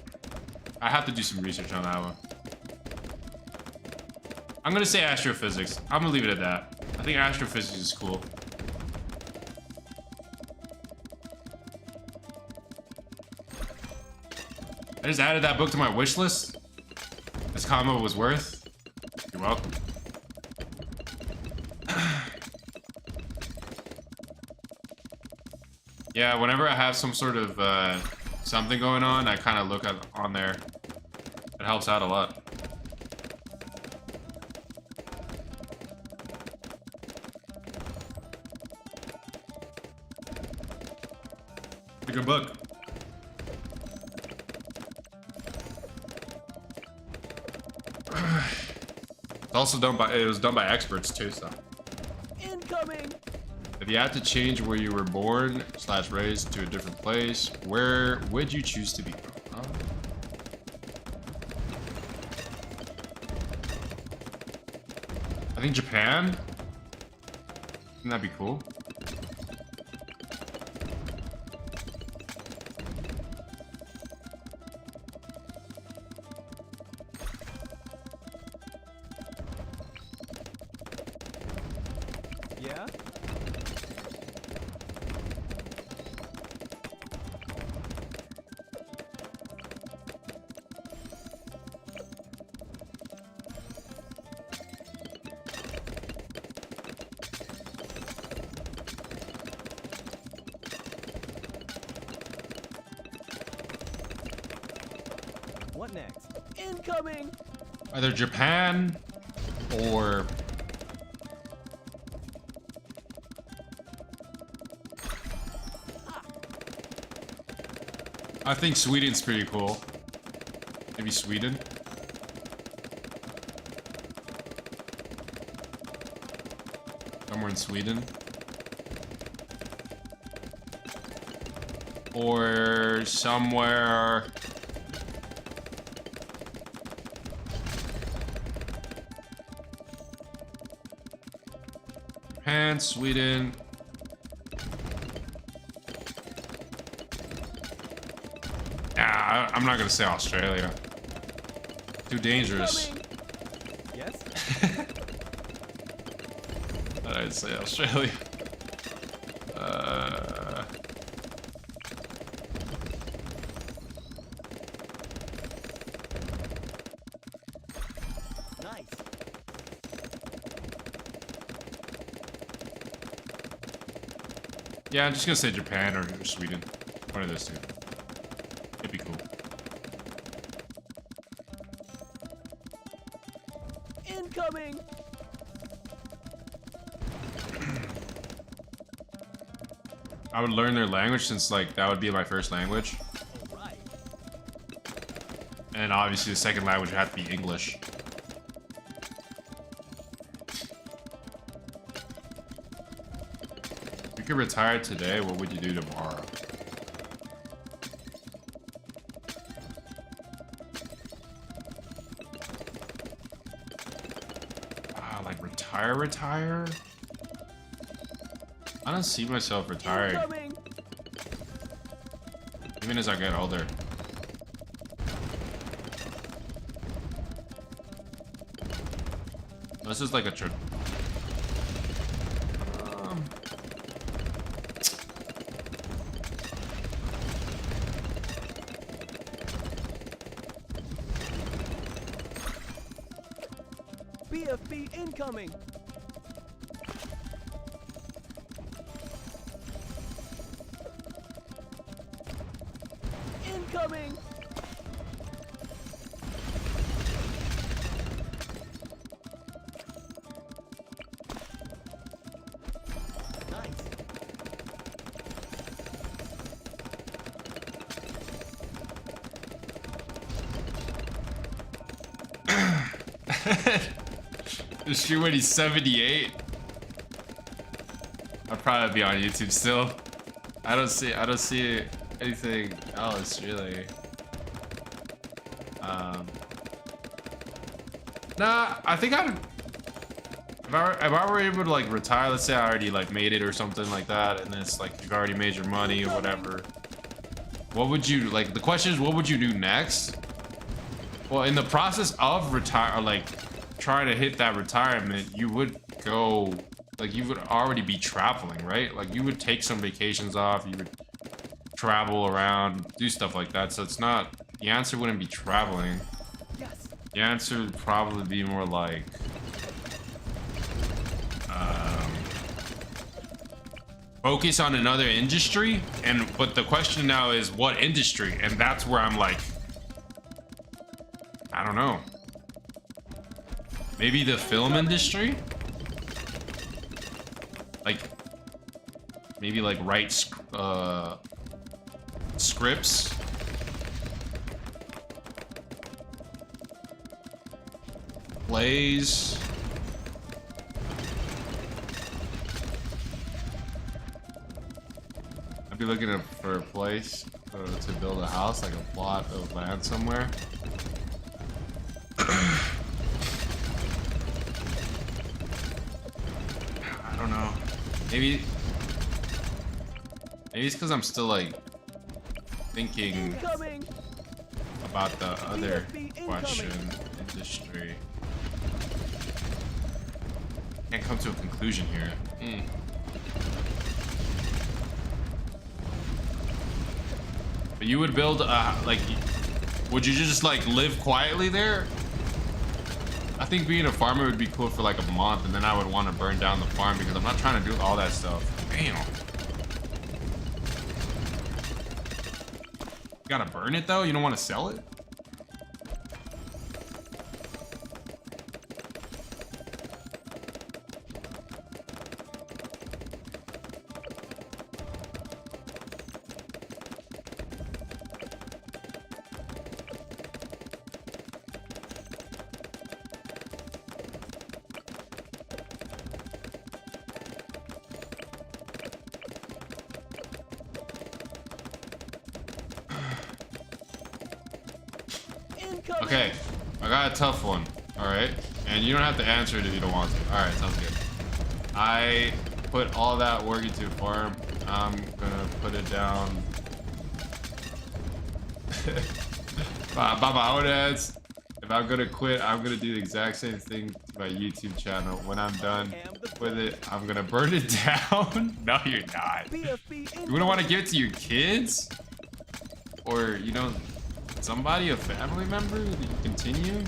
I have to do some research on that one. I'm gonna say astrophysics. I'm gonna leave it at that. I think astrophysics is cool. I just added that book to my wish list. This combo was worth. You're welcome. Yeah, whenever I have some sort of something going on, I kind of look at on there. It helps out a lot. It's a good book. It's also done by, it was done by experts too, so. Incoming. If you had to change where you were born / raised to a different place, where would you choose to be from? I think Japan. Wouldn't that be cool? What next? Incoming! Either Japan or I think Sweden's pretty cool. Maybe Sweden. Somewhere in Sweden. Or somewhere. Japan, Sweden. I'm not gonna say Australia. Too dangerous. Yes? I'd say Australia. Nice. Yeah, I'm just gonna say Japan or Sweden. One of those two. It'd be cool. Incoming! I would learn their language since, like, that would be my first language. Alright. And obviously the second language would have to be English. If you could retire today, what would you do tomorrow? Like retire? I don't see myself retiring. Incoming! Even as I get older. This is like a BFB incoming! Incoming! Nice. Just shoot when he's 78. I'll probably be on YouTube still. I don't see anything else really. Nah, I think if I were able to like retire, let's say I already like made it or something like that, and it's like you've already made your money or whatever. What would you like? The question is, what would you do next? Well, in the process of trying to hit that retirement, you would go, like, you would already be traveling, right? Like, you would take some vacations off, you would travel around, do stuff like that. So it's not, the answer wouldn't be traveling. Yes. The answer would probably be more like, focus on another industry. But the question now is, what industry? And that's where I'm like, I don't know. Maybe the film industry? Like, maybe like write scripts? Plays? I'd be looking for a place to build a house, like a plot of land somewhere. I don't know. Maybe it's because I'm still like thinking Incoming! about the other BFB question. Industry. Can't come to a conclusion here. But you would build like, would you just like live quietly there? I think being a farmer would be cool for like a month, and then I would want to burn down the farm because I'm not trying to do all that stuff. Damn. You gotta burn it though? You don't want to sell it? Incoming. Okay, I got a tough one. All right, and you don't have to answer it if you don't want to. All right, sounds good. I put all that work into a farm. I'm gonna put it down. By my own ads. If I'm gonna quit, I'm gonna do the exact same thing to my YouTube channel. When I'm done with it, I'm gonna burn it down. No, you're not. You wouldn't want to give it to your kids? Or, you know, somebody, a family member that you continue?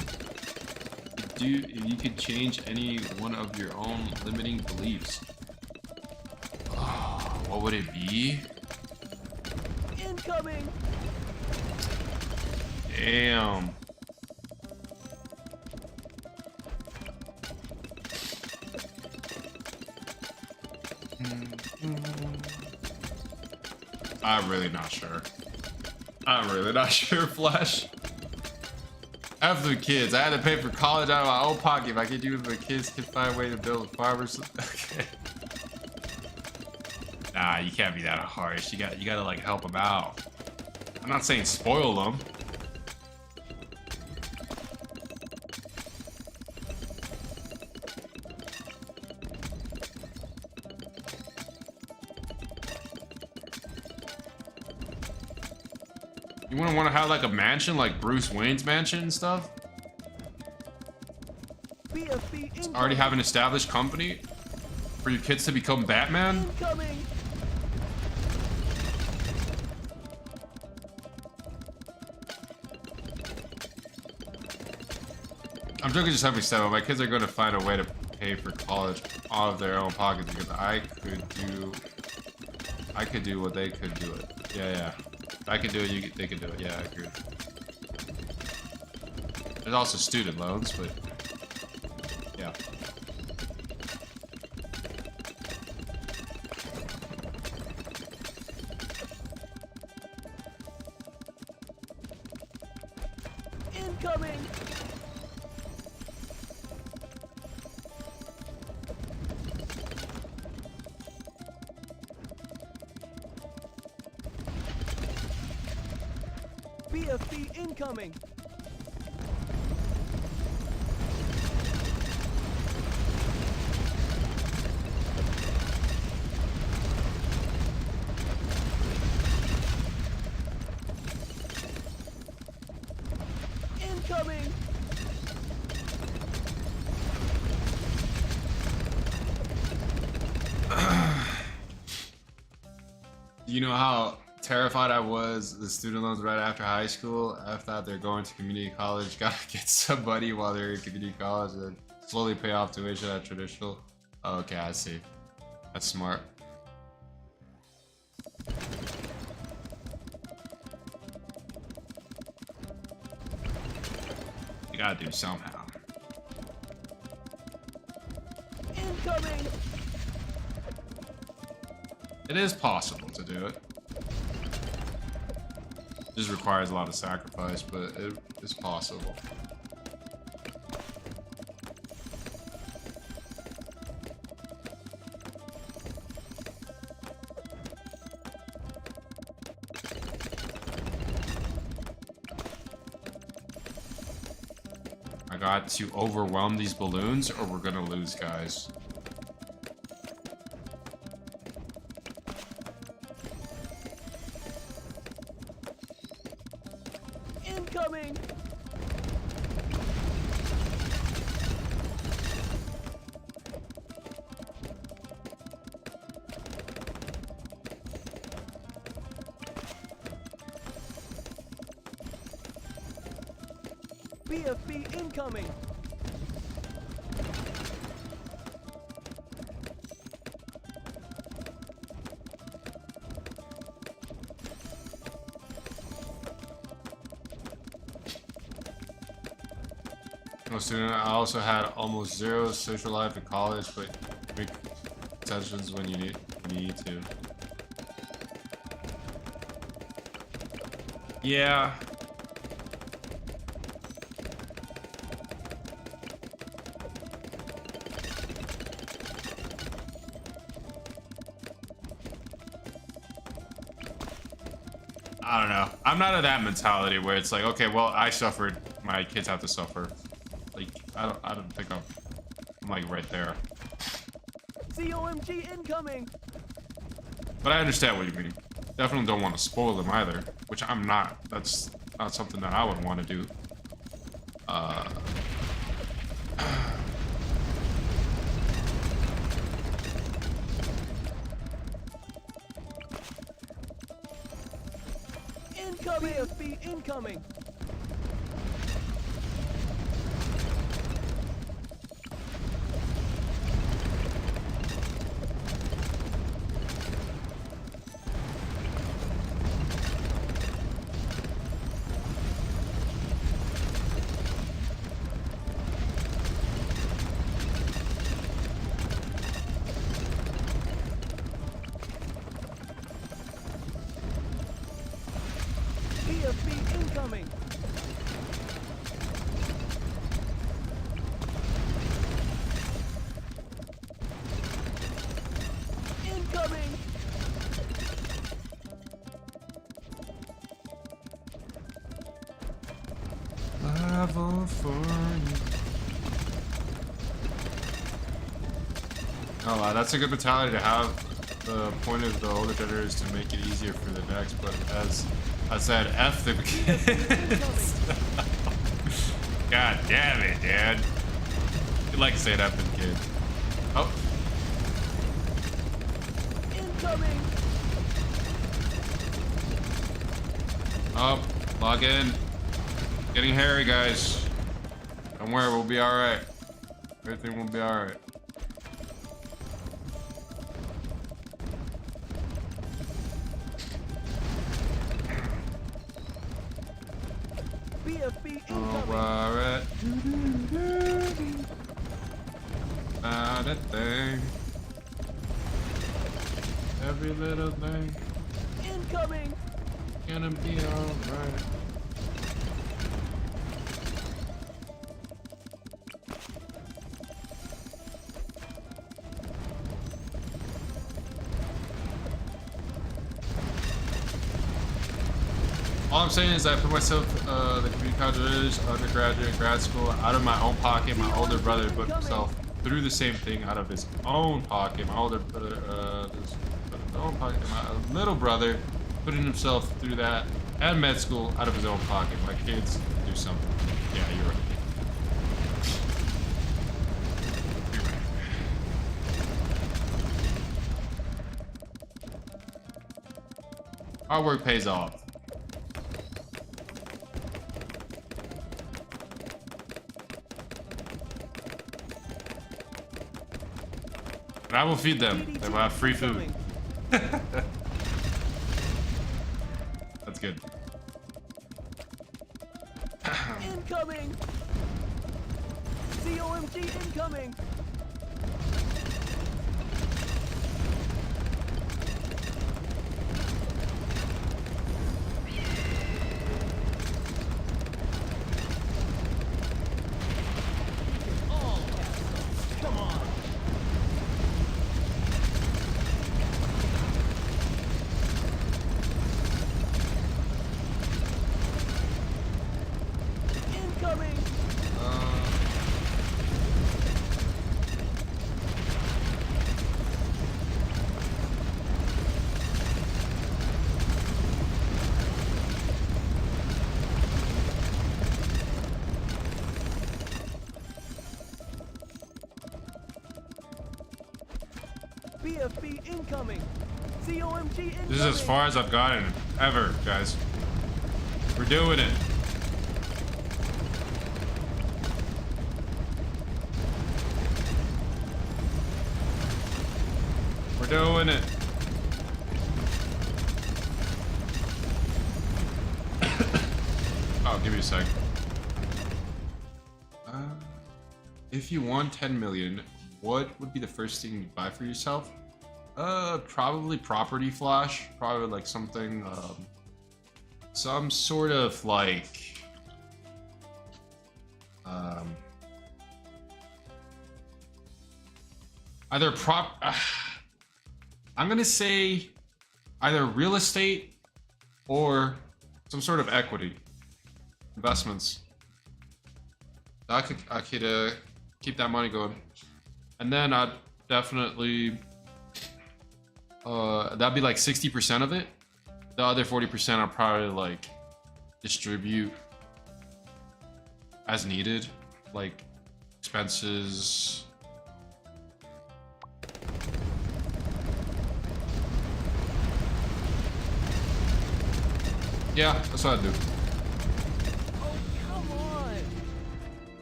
If you could change any one of your own limiting beliefs. Oh, what would it be? Incoming. Damn. I'm really not sure. I'm really not sure, Flash. After the kids, I had to pay for college out of my own pocket. If I could do it, the kids could find a way to build a farm or something. Okay. Nah, you can't be that harsh. You gotta like help them out. I'm not saying spoil them. You wouldn't want to have like a mansion like Bruce Wayne's mansion and stuff? Already have an established company for your kids to become Batman? Incoming. I'm joking, just having said, but my kids are going to find a way to pay for college out of their own pockets because I could do what they could do it. Yeah. If I could do it, they could do it. Yeah, I agree. There's also student loans, but yeah. Incoming. BFB incoming. Incoming. You know how terrified I was the student loans right after high school? I thought they're going to community college, gotta get some money while they're in community college and then slowly pay off tuition at traditional. Okay, I see. That's smart. You gotta do somehow. Incoming. It is possible to do it. Just requires a lot of sacrifice, but it is possible. I got to overwhelm these balloons or we're gonna lose, guys. Incoming. BFB incoming. No student. I also had almost zero social life in college, but make concessions when you need to. Yeah. I don't know. I'm not of that mentality where it's like, okay, well, I suffered, my kids have to suffer. Like, I don't think I'm like right there. COMG incoming! But I understand what you mean. Definitely don't want to spoil them either, which I'm not. That's not something that I would want to do. Incoming! BFB incoming! BFB incoming! Incoming! Level 40. Oh wow, that's a good mentality to have. The point of the older generator is to make it easier for the next, but as I said, F the kids. God damn it, dude. You like saying F the kids. Oh. Incoming! Oh, log in. Getting hairy, guys. Don't worry, we'll be alright. Everything will be alright. BFB Oh, incoming! alright. Not a thing. Every little thing Incoming! gonna be alright. All I'm saying is I put myself, the community college, undergraduate, grad school, out of my own pocket. My older brother put himself through the same thing out of his own pocket. My older brother, his own pocket. My little brother putting himself through that and med school out of his own pocket. My kids do something. Yeah, you're right. You're right. Hard work pays off. And I will feed them. They will have free food. That's good. Incoming! COMG incoming! Oh, come on! Incoming! BFB incoming! COMG incoming! This is as far as I've gotten ever, guys. We're doing it. We're doing it. Oh, give me a sec. If you won 10 million, what would be the first thing you'd buy for yourself? Probably property flash. Probably like something, some sort of like, either I'm gonna say either real estate or some sort of equity investments. I could keep that money going, and then I'd definitely that'd be like 60% of it. The other 40% I'll probably like distribute as needed, like expenses. Yeah, that's what I'd do. Oh, come on.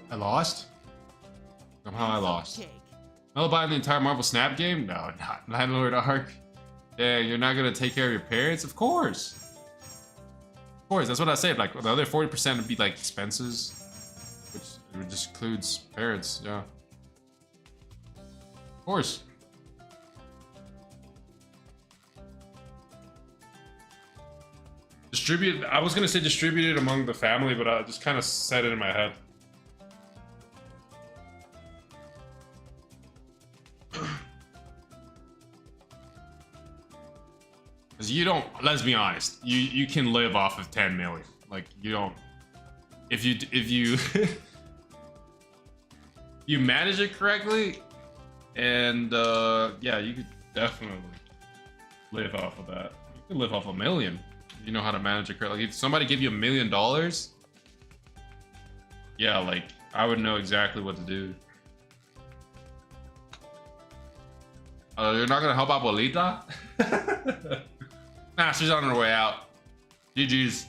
I lost? Somehow I lost. Cake. Melo buying the entire Marvel Snap game? No, not Landlord Arc. Dang, you're not gonna take care of your parents? Of course. Of course, that's what I said. Like the other 40% would be like expenses, which just includes parents, yeah. Of course. Distribute, I was gonna say distribute it among the family, but I just kind of said it in my head. Cause you don't, let's be honest, you can live off of 10 million. Like you don't, if you you manage it correctly, and yeah, you could definitely live off of that. You can live off $1 million. You know how to manage it correctly. Like if somebody give you $1 million, yeah, like I would know exactly what to do. You're not gonna help Abuelita? Nah, she's on her way out. GG's.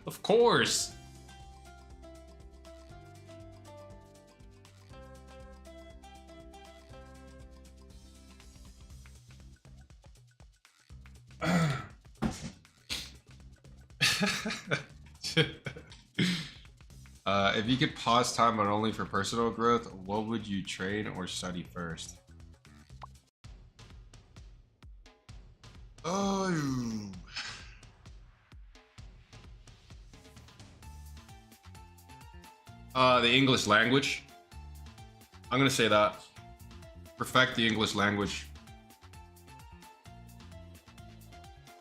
Of course. If you could pause time but only for personal growth, what would you train or study first? Oh. The English language. I'm gonna say that. Perfect the English language.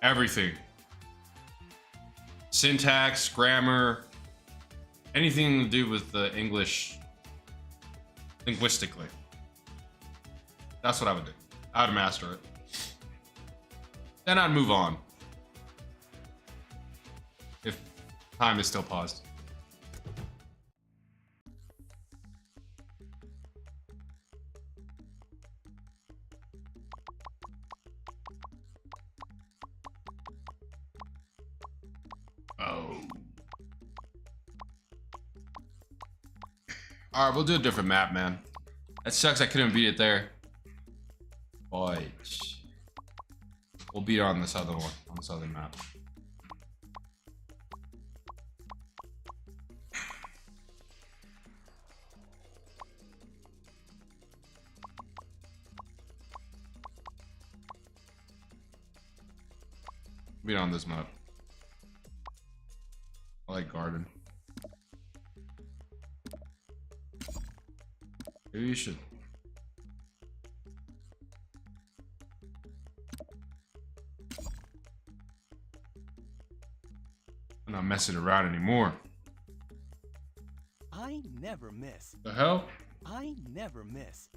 Everything. Syntax, grammar, anything to do with the English linguistically. That's what I would do. I would master it. Then I'd move on. If time is still paused. Oh. Alright, we'll do a different map, man. That sucks I couldn't beat it there. But we'll beat it on this other one, on this other map. Beat it on this map. I like garden. Maybe you should. I'm not messing around anymore. I never miss. The hell? I never miss.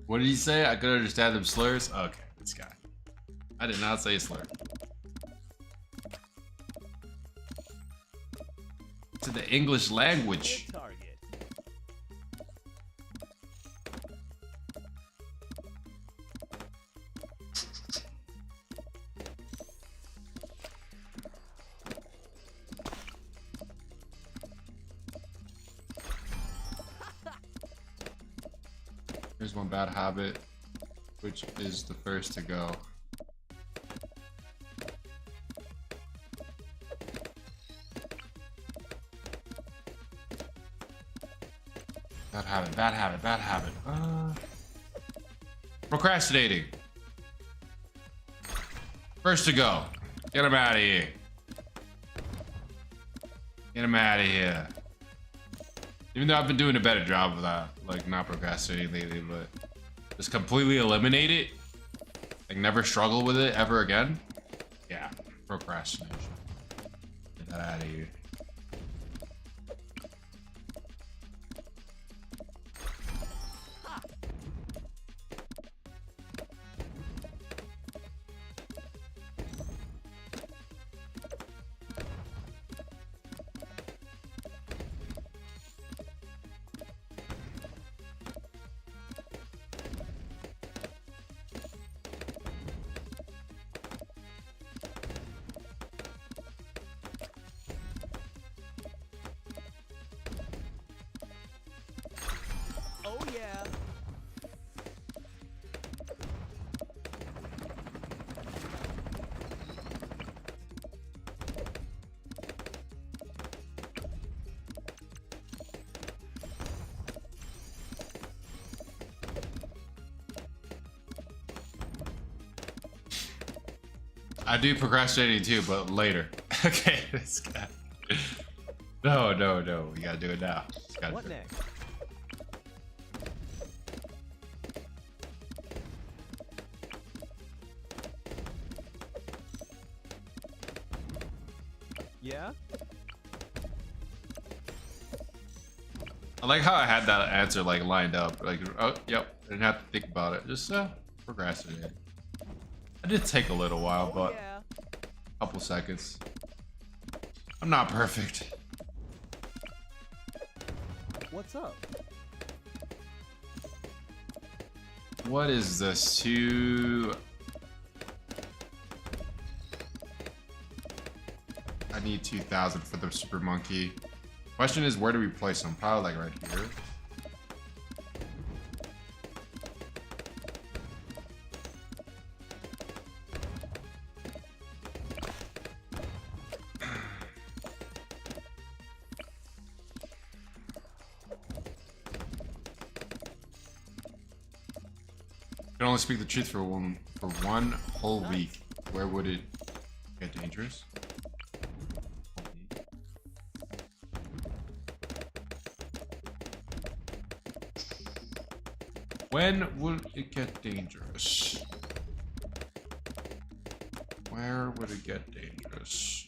What did he say? I could understand them slurs? Okay, this guy. I did not say slur. To the English language. Hit target. Here's one bad habit, which is the first to go. Bad habit, bad habit, bad habit. Procrastinating. First to go. Get him out of here. Get him out of here. Even though I've been doing a better job of that, like not procrastinating lately, but just completely eliminate it. Like never struggle with it ever again. Yeah, procrastination. Get that out of here. Oh yeah. I do procrastinating too, but later. Okay, this guy. No, no, no. We gotta do it now. What next? Yeah? I like how I had that answer like lined up. Like, oh, yep. I didn't have to think about it. Just procrastinate. I did take a little while, but Yeah. a couple seconds. I'm not perfect. What's up? What is this? Two. I need 2,000 for the super monkey. Question is, where do we place them? Probably like right here. Can only speak the truth for one whole week. Where would it get dangerous? When would it get dangerous? Where would it get dangerous?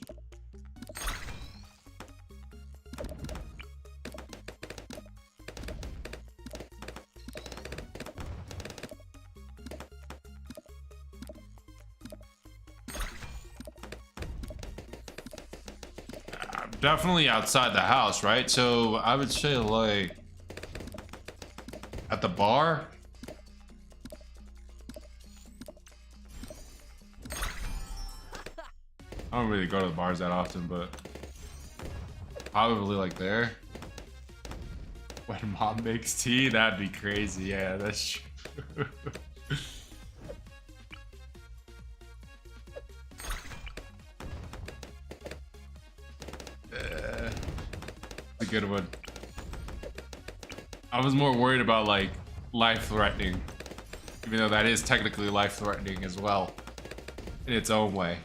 Definitely outside the house, right? So I would say like at the bar. I don't really go to the bars that often, but probably like there. When mom makes tea, that'd be crazy. Yeah, that's true. A good one. I was more worried about like life-threatening, even though that is technically life-threatening as well, in its own way.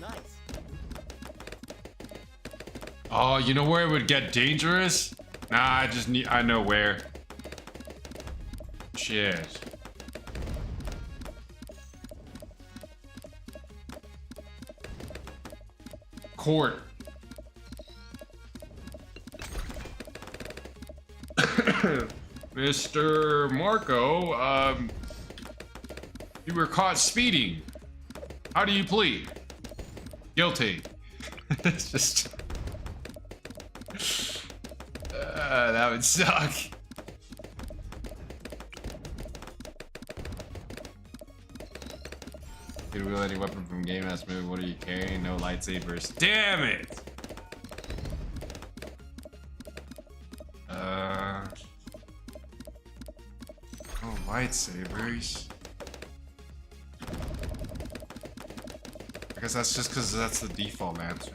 Nice. Oh, you know where it would get dangerous? Nah, I know where. Shit. Court. Mr. Marco, you were caught speeding. How do you plead? Guilty. It's just... that would suck. Could wheel any weapon from game ass movie. What are you carrying? No lightsabers. Damn it! No lightsabers. I guess that's just because that's the default answer.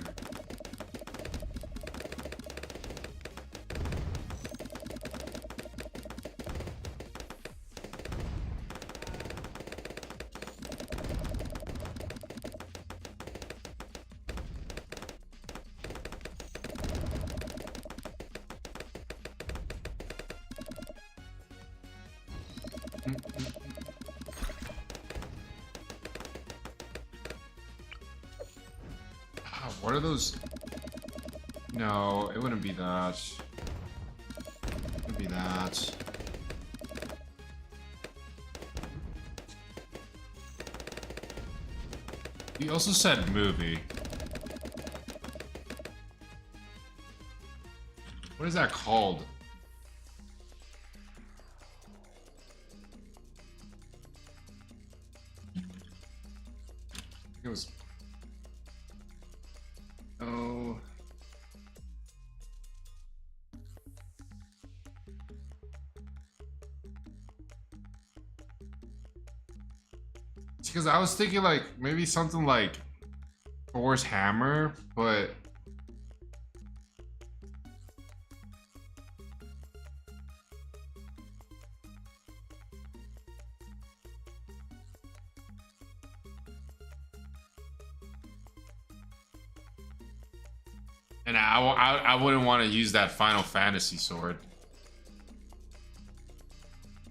What are those? No, it wouldn't be that. It wouldn't be that. You also said movie. What is that called? It was. Oh. Because I was thinking like maybe something like Thor's hammer, but and I wouldn't want to use that Final Fantasy sword.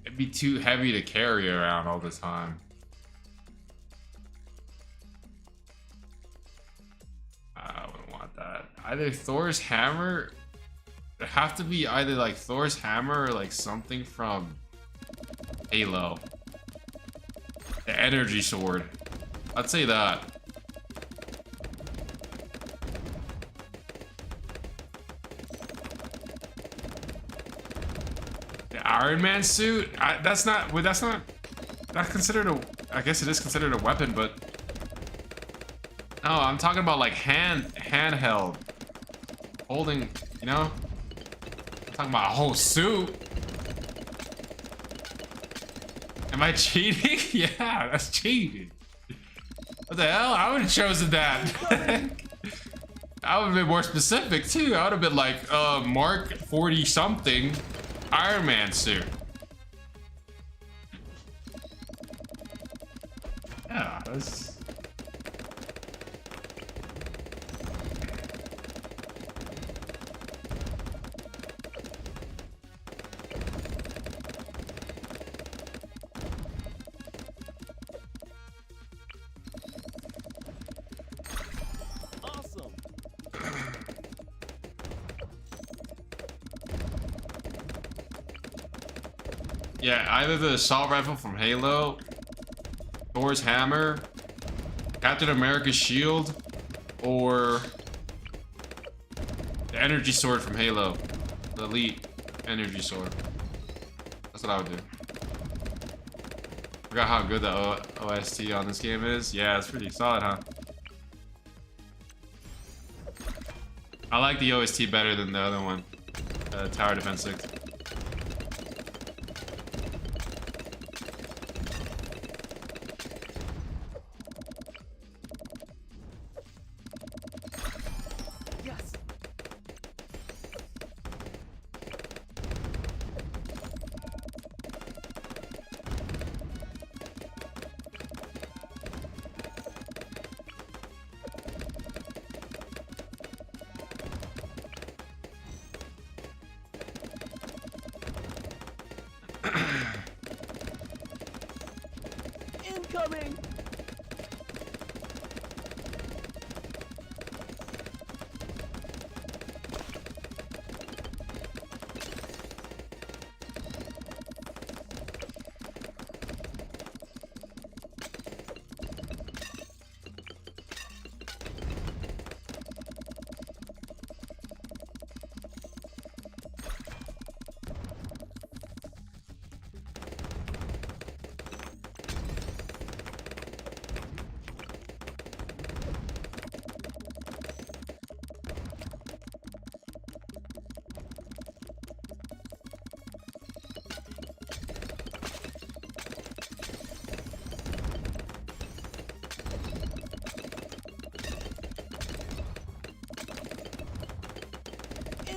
It'd be too heavy to carry around all the time. I wouldn't want that. Either Thor's hammer. It'd have to be either like Thor's hammer or like something from Halo. The energy sword. I'd say that. The Iron Man suit? That's not considered a, I guess it is considered a weapon, but no, I'm talking about like handheld. Holding, you know? I'm talking about a whole suit. Am I cheating? Yeah, that's cheating. What the hell? I would have chosen that. I would have been more specific too. I would have been like, Mark 40 something Iron Man suit. Yeah, that's. Yeah, either the assault rifle from Halo, Thor's hammer, Captain America's shield, or the energy sword from Halo, the elite energy sword. That's what I would do. Forgot how good the OST on this game is. Yeah, it's pretty solid, huh? I like the OST better than the other one, Tower Defense 6. Incoming!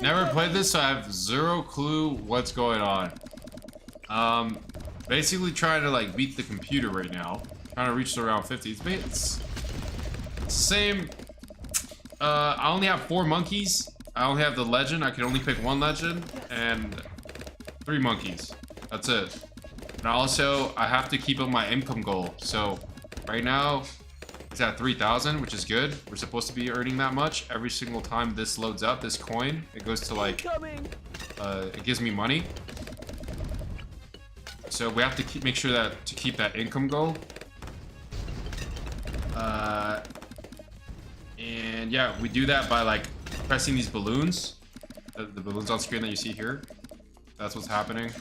Never played this, so I have zero clue what's going on. Basically trying to like beat the computer right now. Trying to reach to around 50. It's same. I only have 4 monkeys. I only have the legend. I can only pick 1 legend and 3 monkeys. That's it. And also, I have to keep up my income goal. So right now, it's at 3,000, which is good. We're supposed to be earning that much. Every single time this loads up, this coin, it goes to like, it gives me money. So we have to make sure that to keep that income goal. And yeah, we do that by like pressing these balloons. The balloons on screen that you see here. That's what's happening.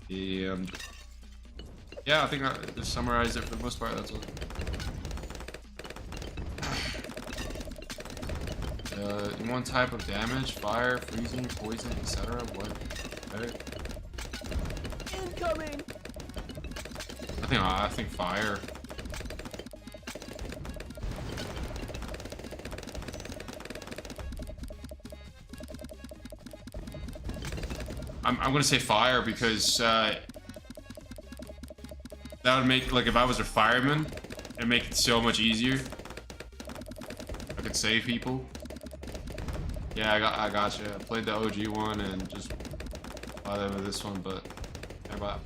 And yeah, I think I just summarized it for the most part. That's what. One type of damage: fire, freezing, poison, etc. What? Okay. Incoming. I think fire. I'm gonna say fire because that would make, like, if I was a fireman, it'd make it so much easier. I could save people. Yeah, I gotcha. I played the OG one and just bothered with this one, but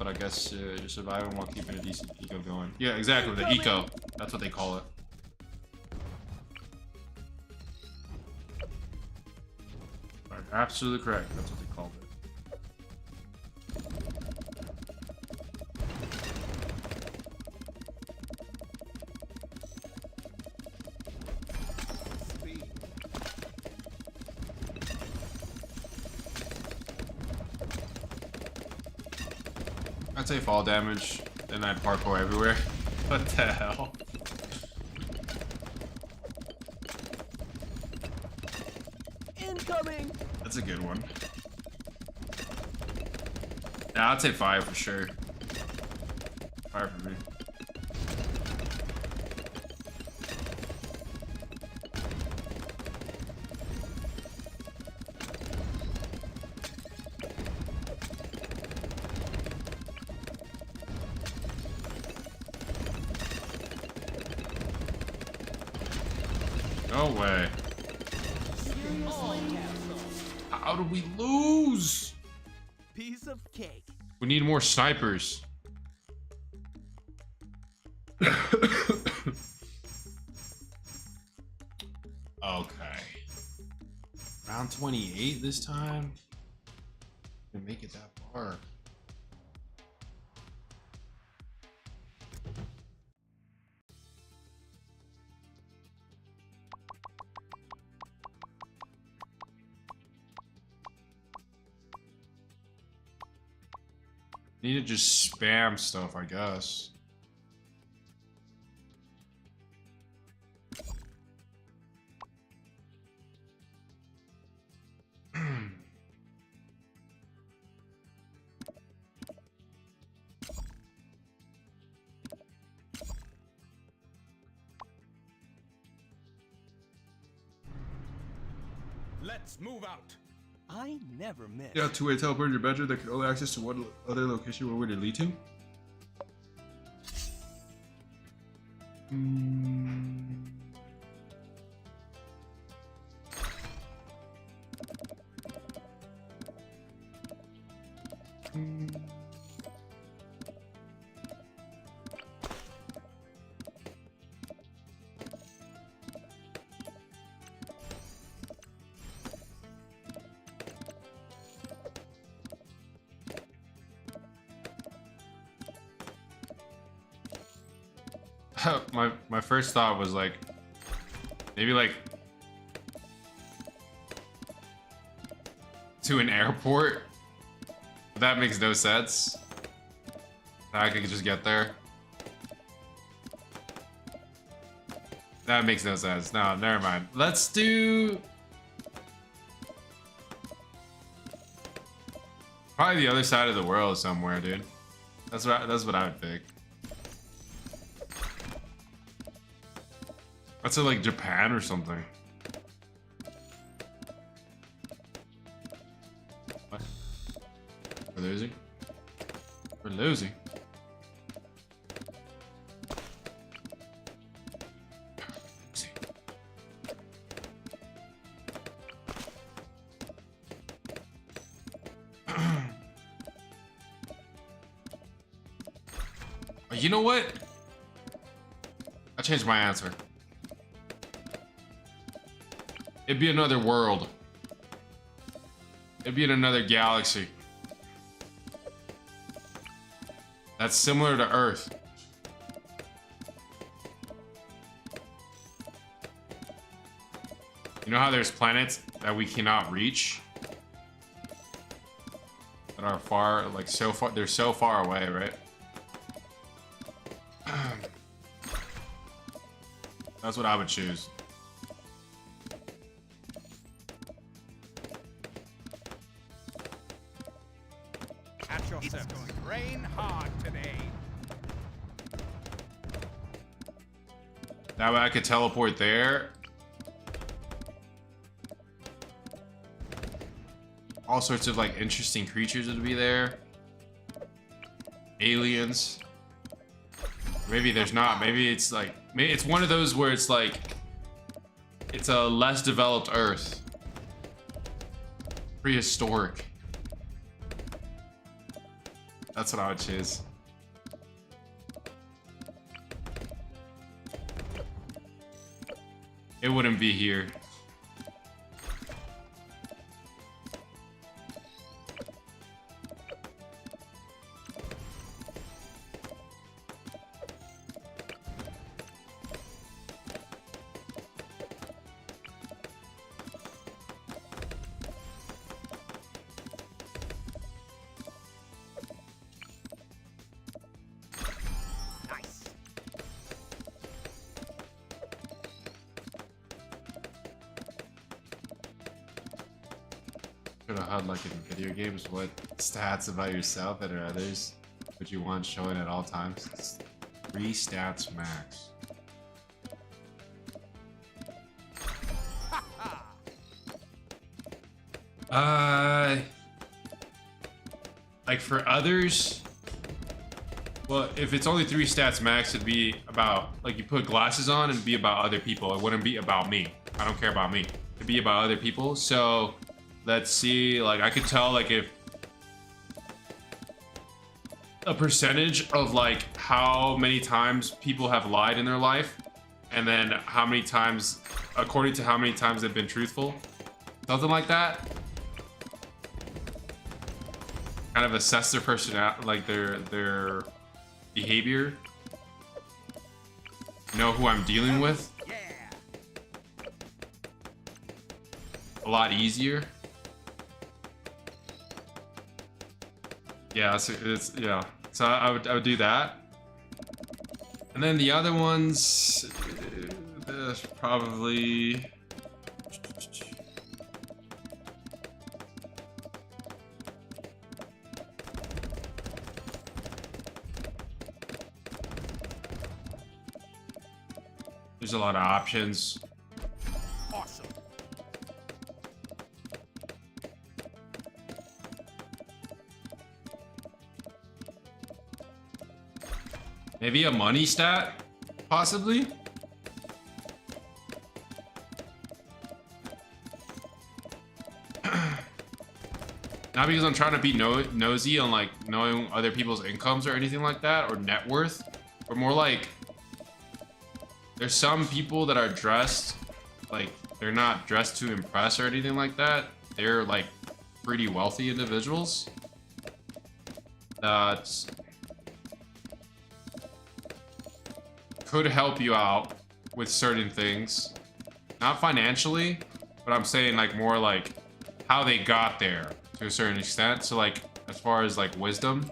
I guess you're surviving while keeping a decent eco going. Yeah, exactly. The eco. That's what they call it. Right, absolutely correct. That's what they called it. I'd say fall damage, then I'd parkour everywhere. What the hell? Incoming. That's a good one. Yeah, I'd say fire for sure. Fire for me. No way. How did we lose? Piece of cake. We need more snipers. Okay. Round 28 this time? Didn't make it that far. Need to just spam stuff, I guess. Let's move out. I never miss. Yeah, two-way teleport in your bedroom that can only access to one other location. What would it lead to? My first thought was like, maybe like to an airport. But that makes no sense. I could just get there. That makes no sense. No, never mind. Let's do probably the other side of the world somewhere, dude. That's what I would pick. I'd say like Japan or something. What? We're losing? We're losing. You know what? I changed my answer. It'd be another world. It'd be in another galaxy. That's similar to Earth. You know how there's planets that we cannot reach? That are far, like so far, they're so far away, right? That's what I would choose. At your service. It's going to rain hard today. That way I could teleport there. All sorts of like interesting creatures would be there. Aliens. Maybe there's not. Maybe it's like, maybe it's one of those where it's like, it's a less developed Earth. Prehistoric. That's what I would choose. It wouldn't be here. Could have had like in video games, what stats about yourself and or others would you want showing at all times? It's 3 stats max. Like for others, well, if it's only 3 stats max, it'd be about like you put glasses on and be about other people. It wouldn't be about me. I don't care about me. It'd be about other people. So let's see, like I could tell like if a percentage of like how many times people have lied in their life and then how many times, according to how many times they've been truthful, something like that. Kind of assess their personality, like their behavior. Know who I'm dealing with. A lot easier. Yeah, it's yeah. So I would do that. And then the other ones, there's probably. There's a lot of options. Awesome. Maybe a money stat, possibly. Not because I'm trying to be nosy on like knowing other people's incomes or anything like that, or net worth, but more like there's some people that are dressed like they're not dressed to impress or anything like that. They're like pretty wealthy individuals that could help you out with certain things, not financially, but I'm saying like more like how they got there to a certain extent. So like as far as like wisdom,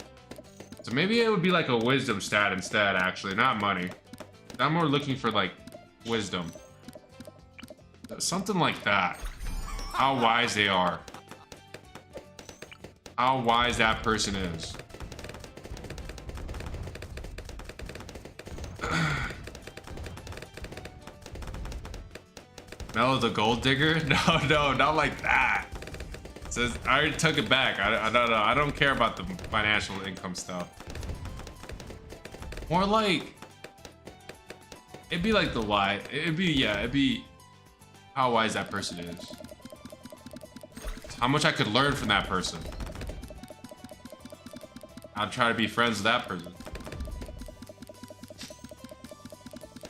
so maybe it would be like a wisdom stat instead, actually, not money. I'm more looking for like wisdom, something like that. How wise they are, how wise that person is. Melo the gold digger? No, not like that. It says I already took it back. I don't know. I don't care about the financial income stuff. More like it'd be like the why. It'd be how wise that person is. How much I could learn from that person. I'll try to be friends with that person.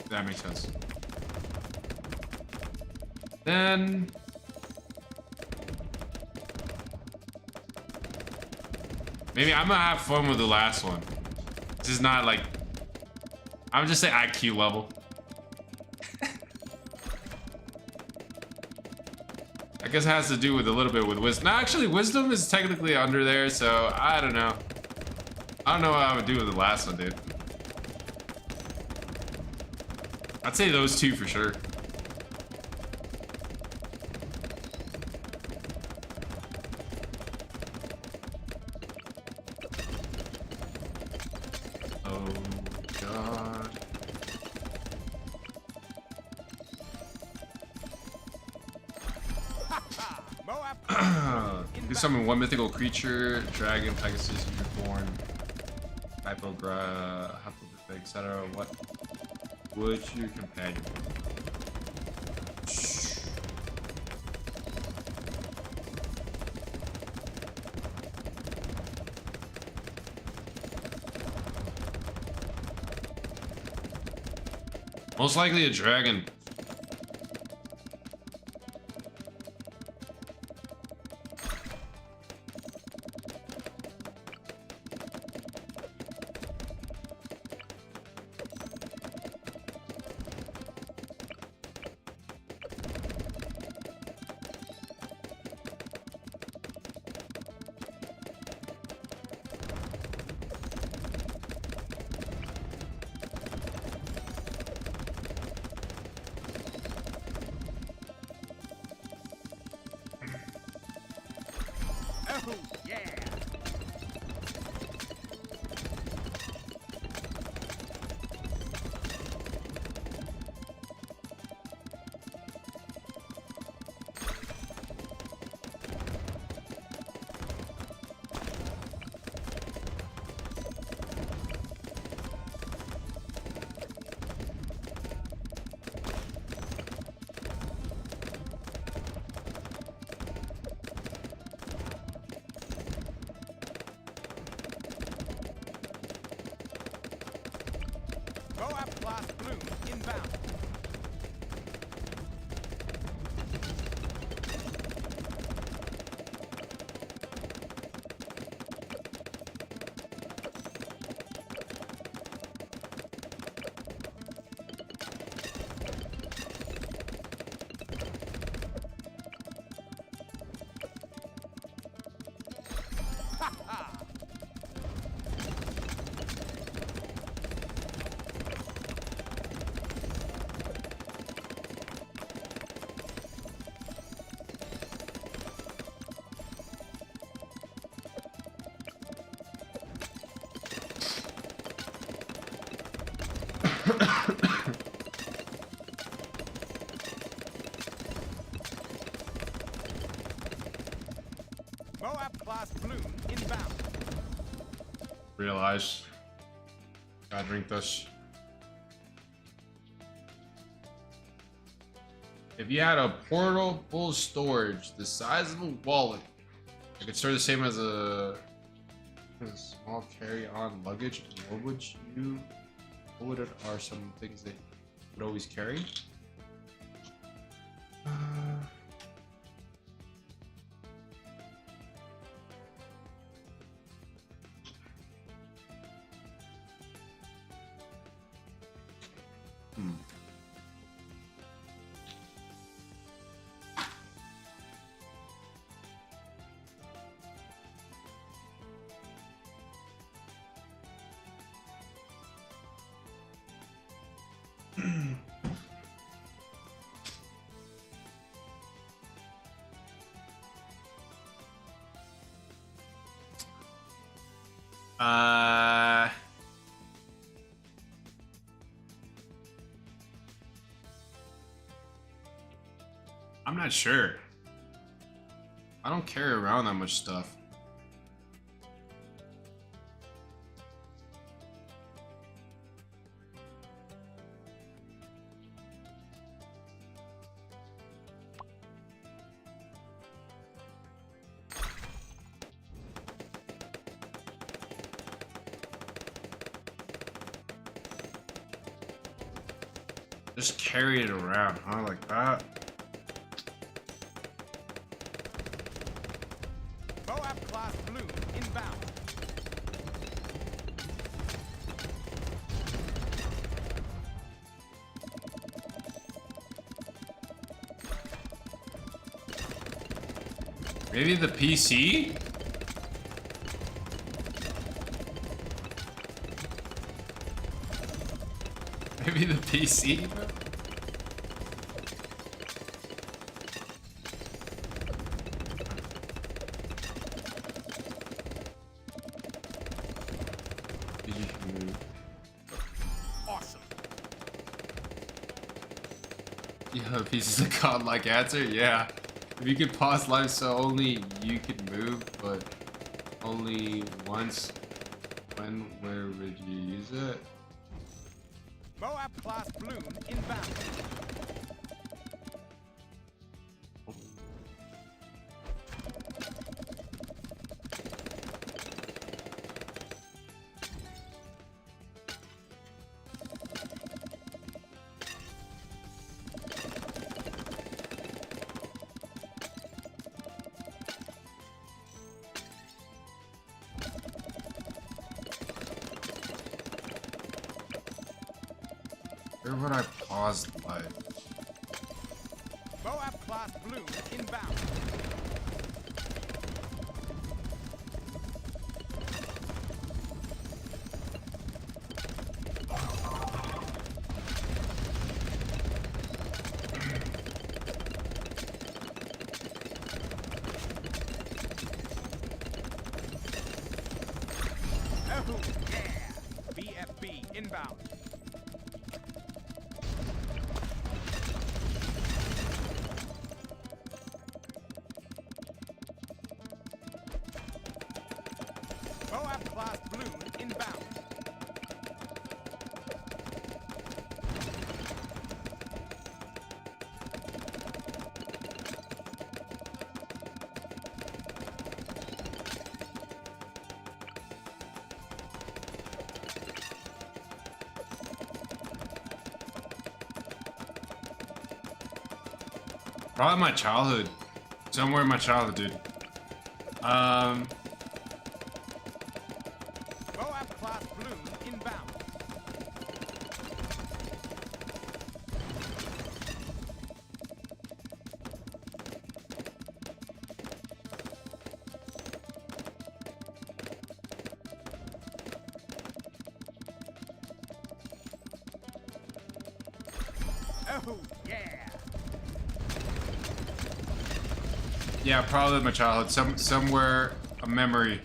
That makes sense. Then maybe I'm gonna have fun with the last one. This is not like, I would just say IQ level. I guess it has to do with a little bit with wisdom. No, actually, wisdom is technically under there, so I don't know. I don't know what I would do with the last one, dude. I'd say those two for sure. Oh, God. You summon one mythical creature, dragon, Pegasus, unicorn, hypograph, etc. What would your companion be? Most likely a dragon. Oh, yeah. Class Bloons inbound. Moab class Bloon inbound. Realize. Gotta drink this. If you had a portable storage the size of a wallet, it could store the same as a small carry-on luggage. What would you? What are some things that you would always carry? I'm not sure. I don't carry around that much stuff. Just carry it around, huh? Like that. Moab class Bloon inbound. Maybe the PC? Maybe the PC, bro? Awesome. Yeah, PC's a godlike answer? Yeah. If you could pause life so only you could move, but only once, where would you use it? Moab class Bloon inbound. Where would I pause life? Moab class Bloon inbound. Oh yeah! BFB inbound. Moab class Bloon inbound. Probably my childhood. Somewhere in my childhood, dude. Moab class Bloon inbound. Oh yeah! Yeah, probably my childhood. Somewhere a memory.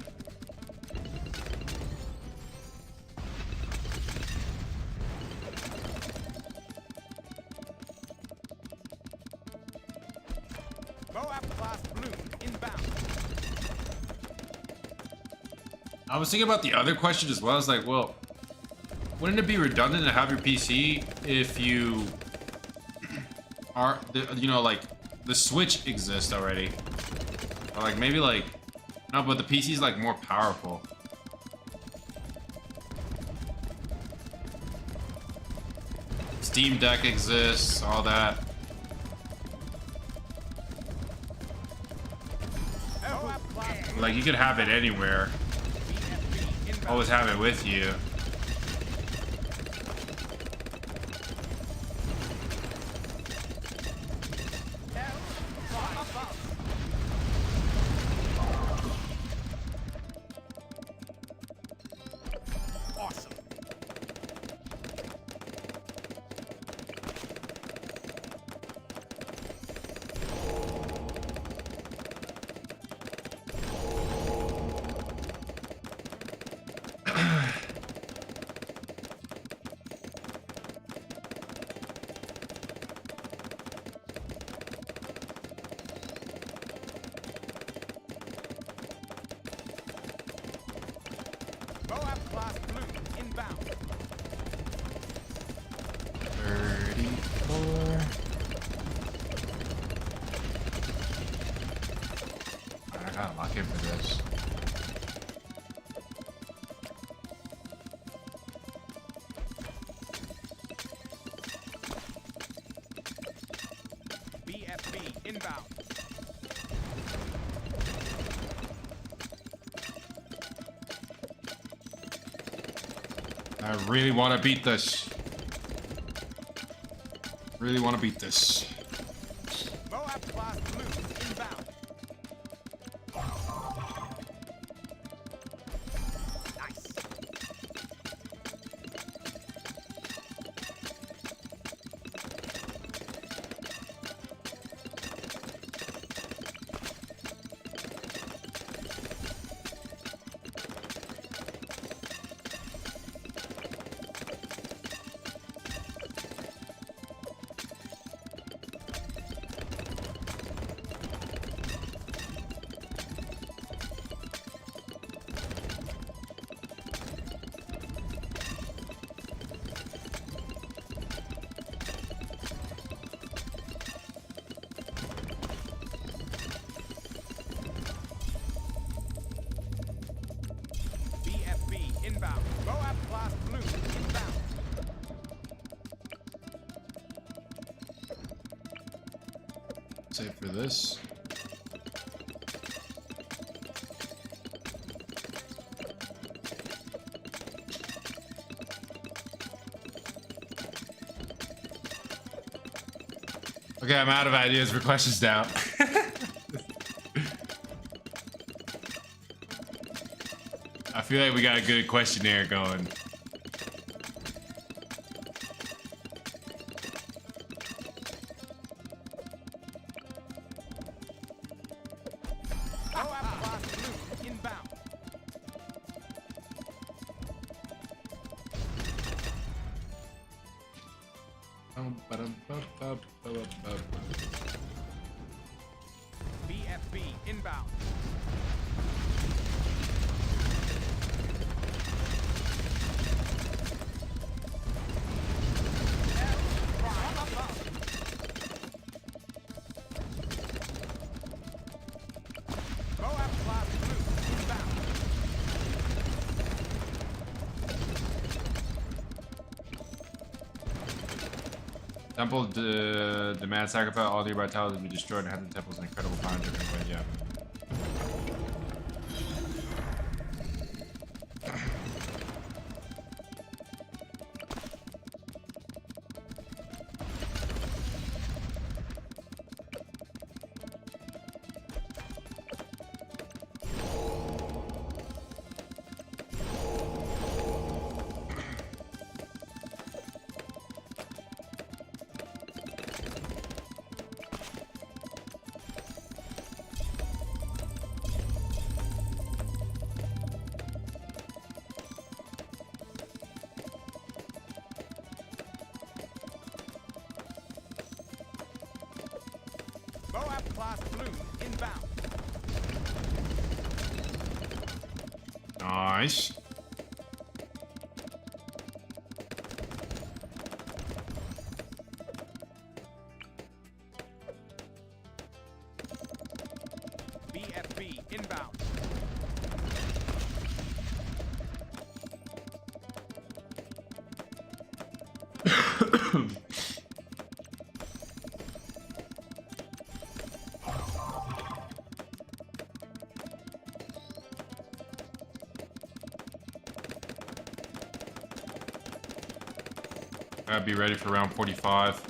Moab class Bloon inbound. I was thinking about the other question as well. I was like, well, wouldn't it be redundant to have your PC if you are, you know, like the Switch exists already? Or like maybe like, no, but the PC is like more powerful. Steam Deck exists, all that. Moab class Like you could have it anywhere. BFB inbound. Always have it with you. Awesome. inbound. I really want to beat this. Really want to beat this. Moab class Bloons inbound. Nice. BFB inbound. Moab class Bloons inbound. Save for this. Okay, I'm out of ideas for questions now. I feel like we got a good questionnaire going. Moab class Bloons inbound. BFB inbound. Moab class Bloons inbound. Temple demand sacrifice all nearby towers to be destroyed and have the temple's incredible power and different way. Yeah. Moab class Bloons inbound. Nice. BFB inbound. Gotta be ready for round 45.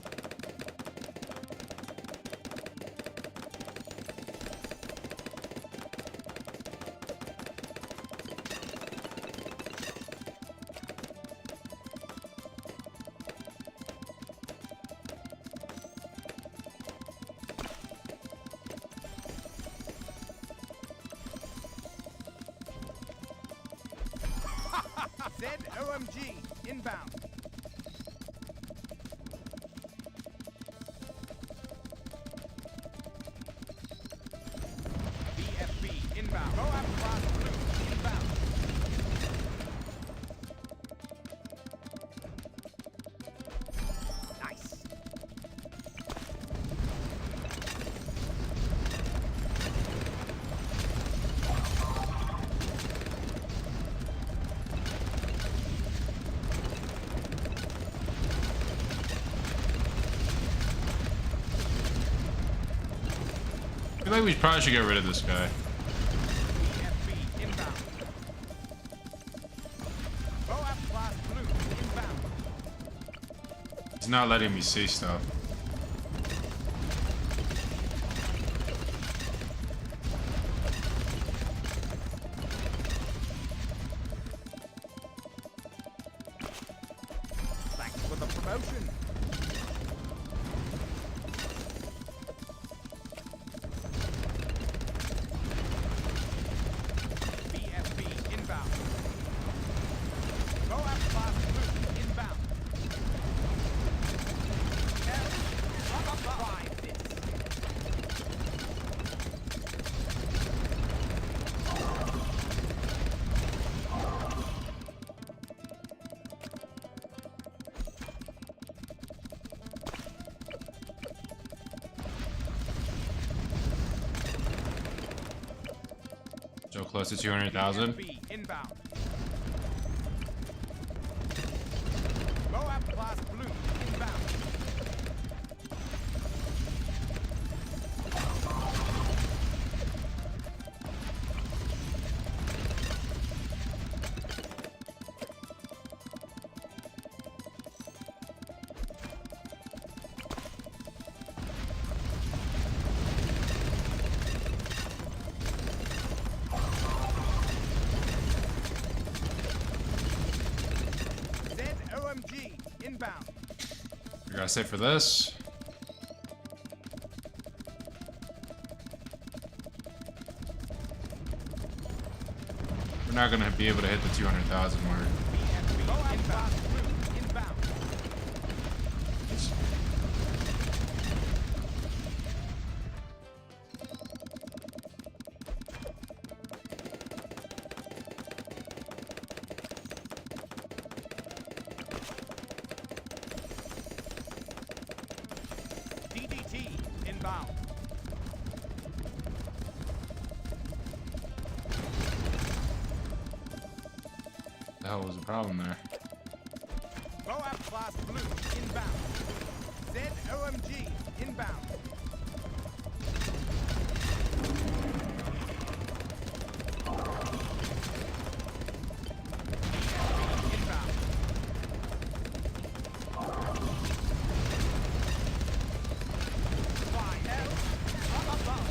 ZOMG inbound. BFB inbound. Moab class Bloons inbound. Nice. I think we probably should get rid of this guy. BFB inbound. Moab class Bloons inbound. He's not letting me see stuff. Thanks for the promotion. BFB inbound. Moab class Bloons inbound. Try this. So close to 200,000. BFB inbound. Moab class Bloons inbound. ZOMG inbound. I gotta save for this. We're not gonna be able to hit the 200,000 mark. BFB inbound. Inbound. DDT inbound. The hell was the problem there? Moab class Bloons inbound. ZOMG inbound. BFB inbound. Fly hell up above.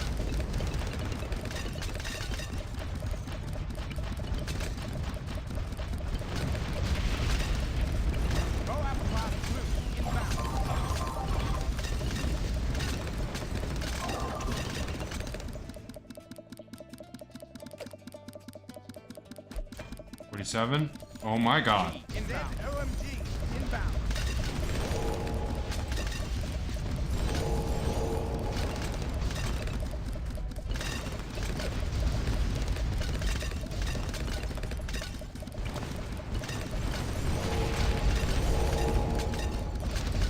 Moab class Bloons inbound. 47? Oh my god. Inbound. ZOMG inbound.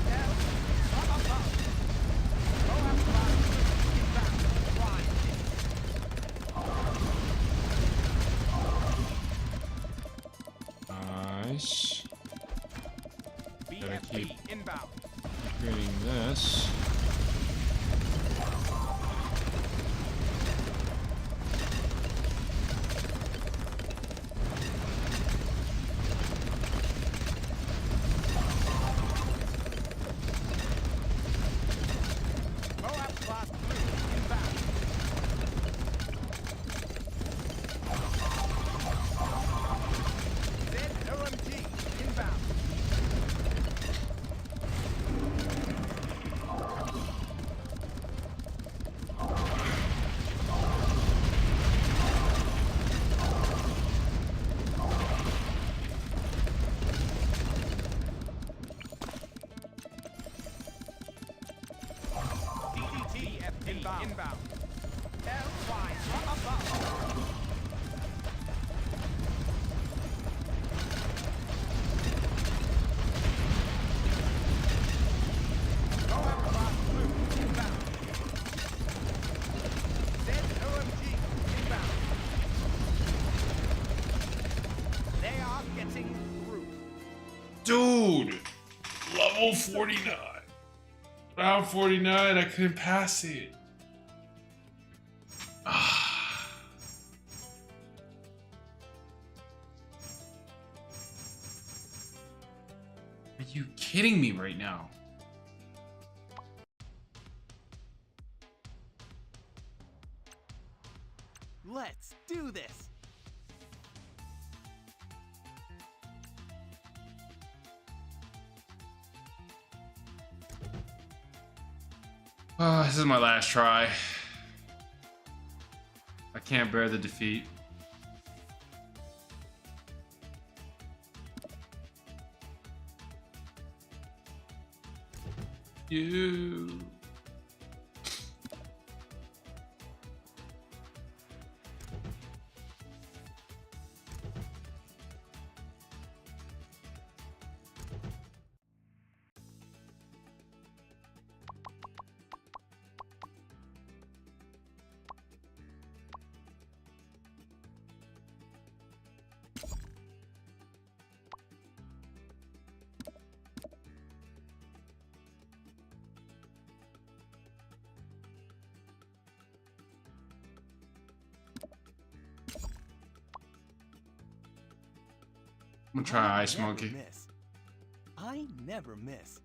Hell up above. Moab class Bloons inbound. Fly Nice. Gotta keep BFB inbound. creating this. Moab class Bloons inbound. ZOMG inbound. DDT inbound. LY from above. Moab class Bloons inbound. ZOMG inbound. They are getting through. Dude! Level 49. Round 49, I couldn't pass it. Are you kidding me right now? Let's do this. Oh, this is my last try. I can't bear the defeat. You. I'm gonna try Ice Monkey. I never miss.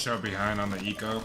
so behind on the eco.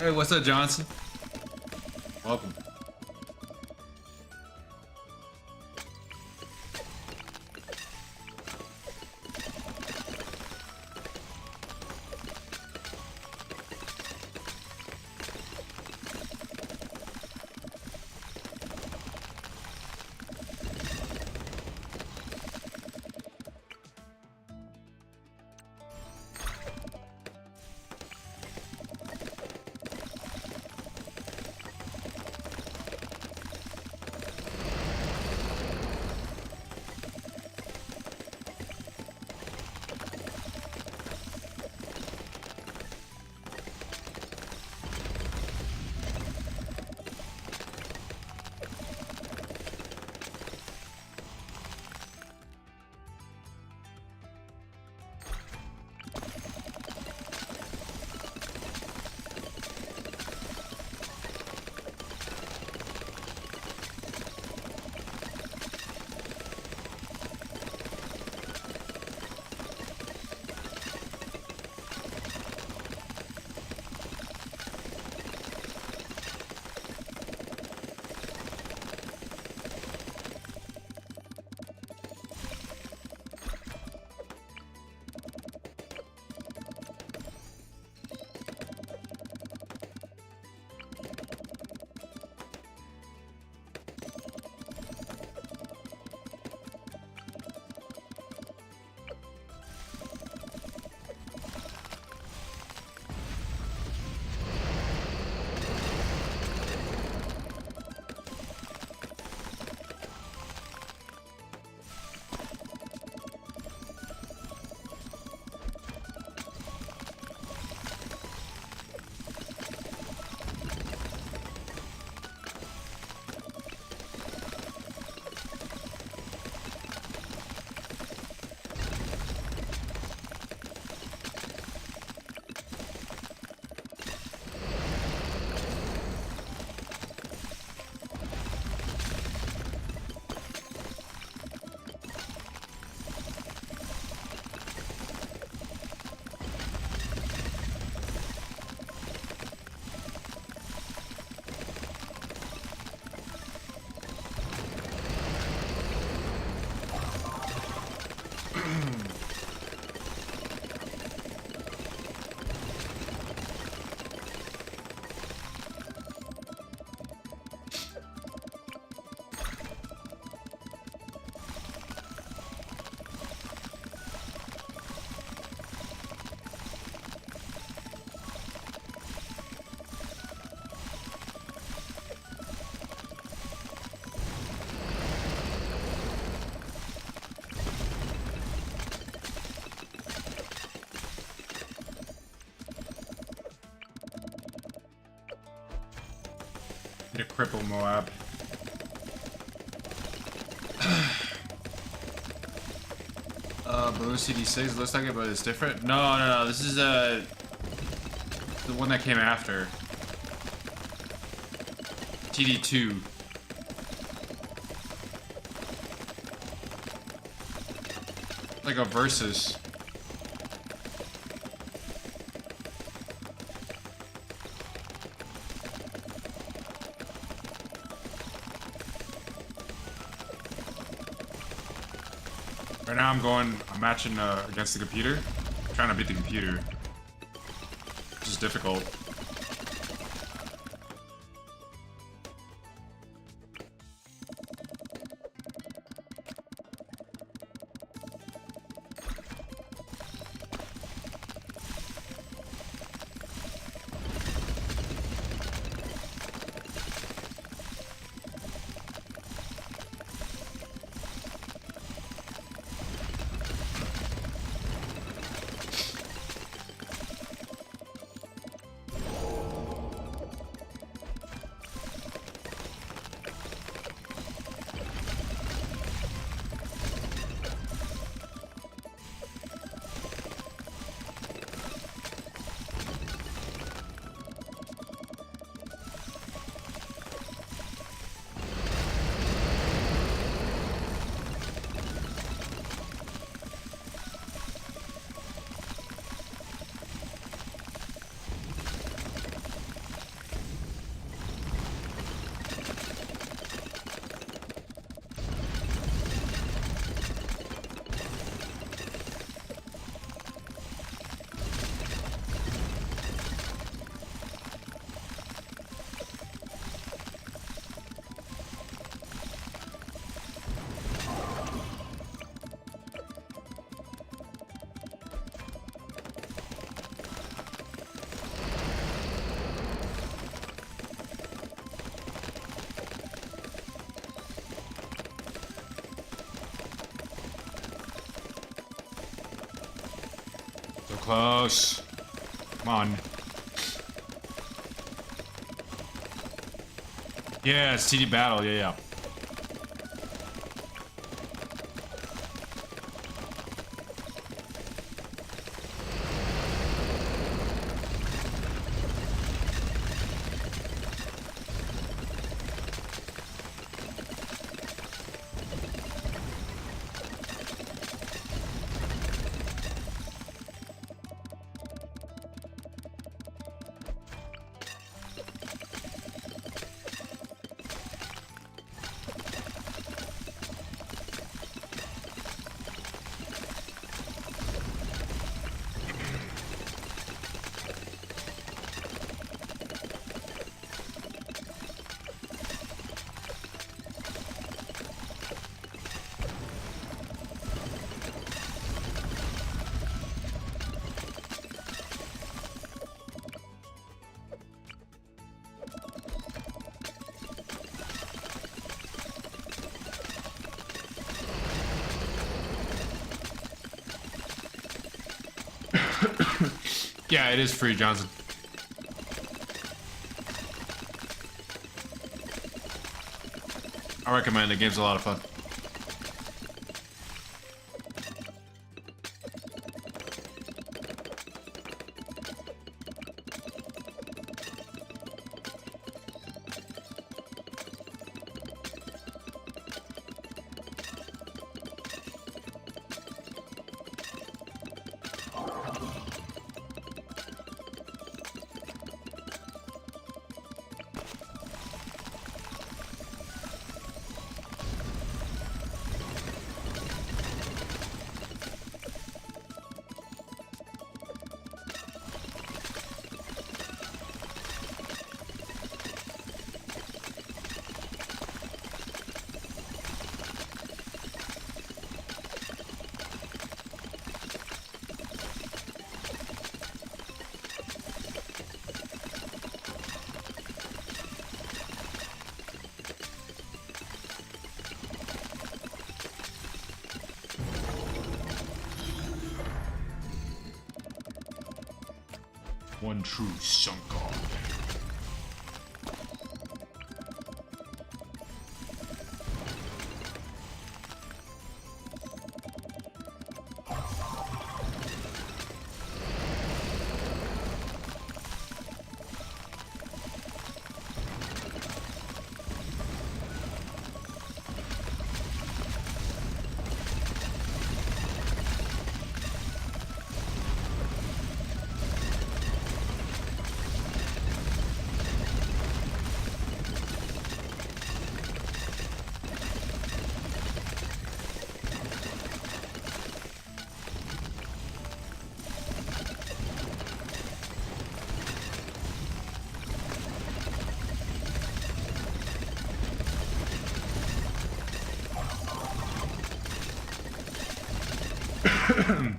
Hey, what's up, Johnson? Welcome. Need a cripple Moab. Balloon CD6 looks like it, but it's different. No. This is the one that came after. TD2. Like a versus. Right now I'm matching against the computer. Trying to beat the computer. Which is difficult. So close. Come on. Yeah, it's TD battle. Yeah. Yeah, it is free, Johnson. I recommend it. The game's a lot of fun. One true sun god.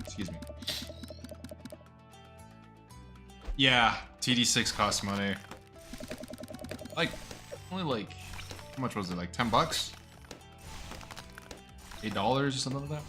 Excuse me. Yeah, TD6 costs money. Like, only like, how much was it? Like 10 bucks? $8 or something like that?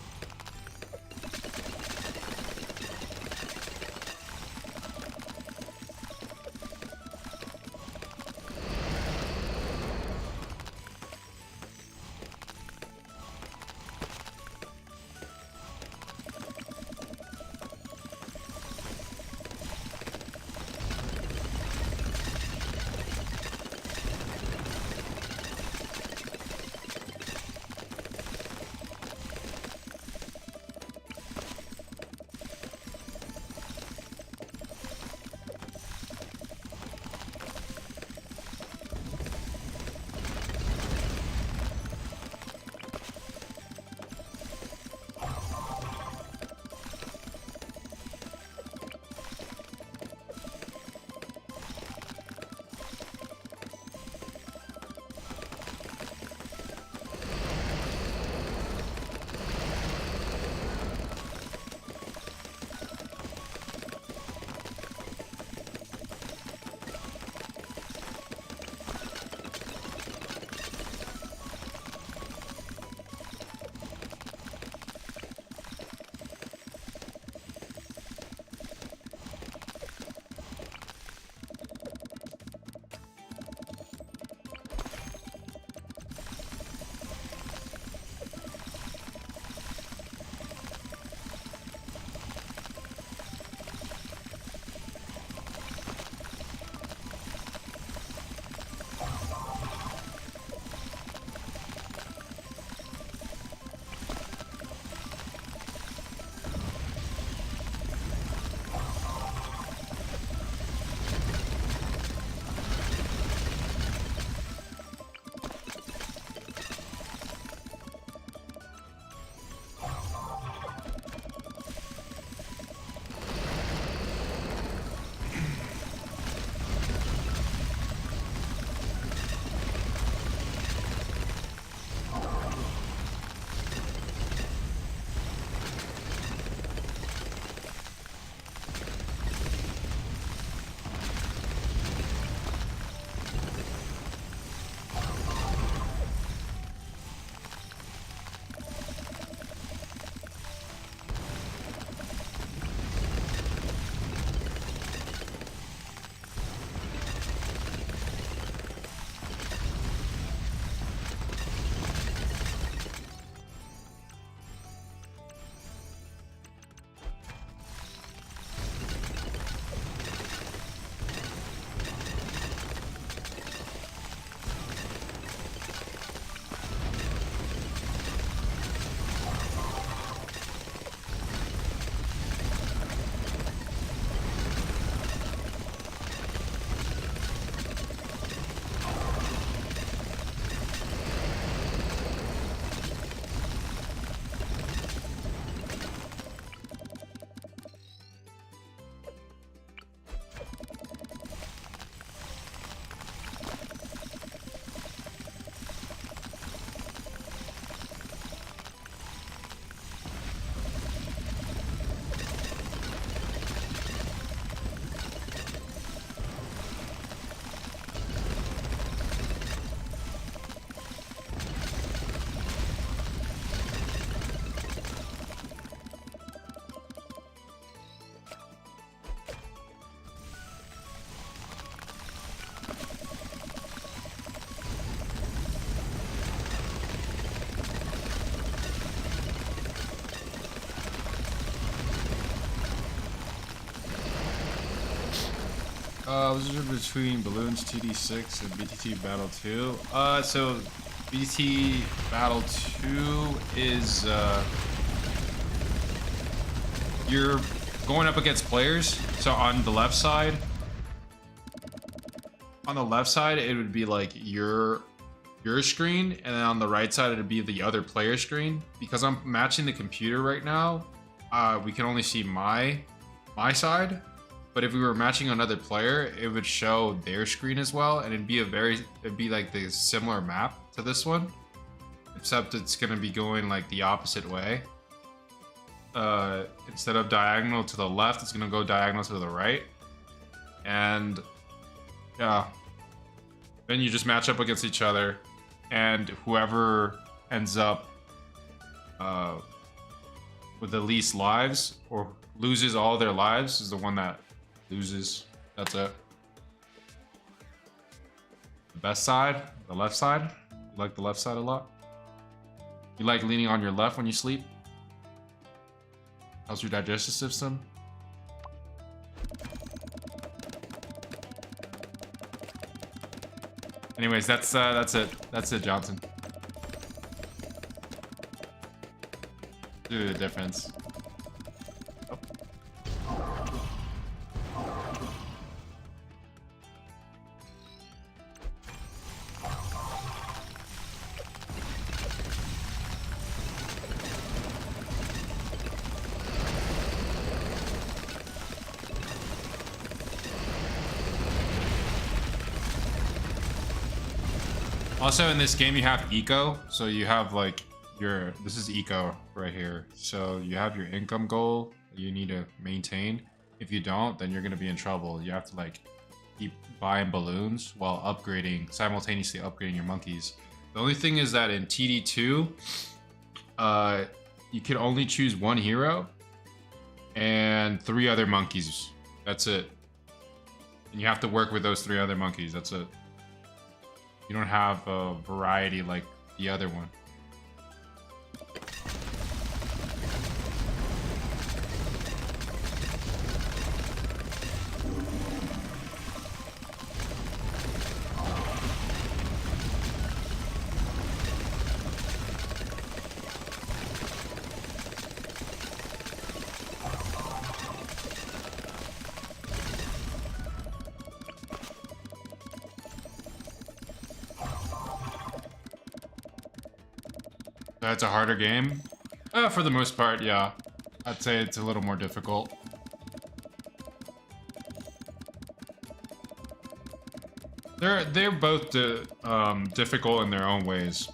Was it between Bloons TD6 and BTT Battle 2? So BTT Battle 2 is, you're going up against players. So on the left side, it would be like your screen, and then on the right side, it would be the other player screen. Because I'm matching the computer right now, we can only see my side. But if we were matching another player, it would show their screen as well, and it'd be like the similar map to this one, except it's gonna be going like the opposite way. instead of diagonal to the left, it's gonna go diagonal to the right. And yeah, then you just match up against each other, and whoever ends up with the least lives or loses all their lives is the one that loses. That's it. The best side, the left side. You like the left side a lot? You like leaning on your left when you sleep? How's your digestive system? Anyways, that's it. That's it, Johnson. Do the difference. Oh. Also, in this game, you have eco, so you have like this is eco right here. So you have your income goal that you need to maintain. If you don't, then you're gonna be in trouble. You have to like keep buying balloons while simultaneously upgrading your monkeys. The only thing is that in TD2, you can only choose one hero and 3 other monkeys. That's it. And you have to work with those 3 other monkeys. That's it. You don't have a variety like the other one. That's a harder game? For the most part, yeah. I'd say it's a little more difficult. They're both difficult in their own ways.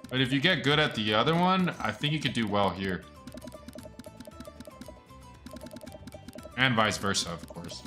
But if you get good at the other one, I think you could do well here. And vice versa, of course.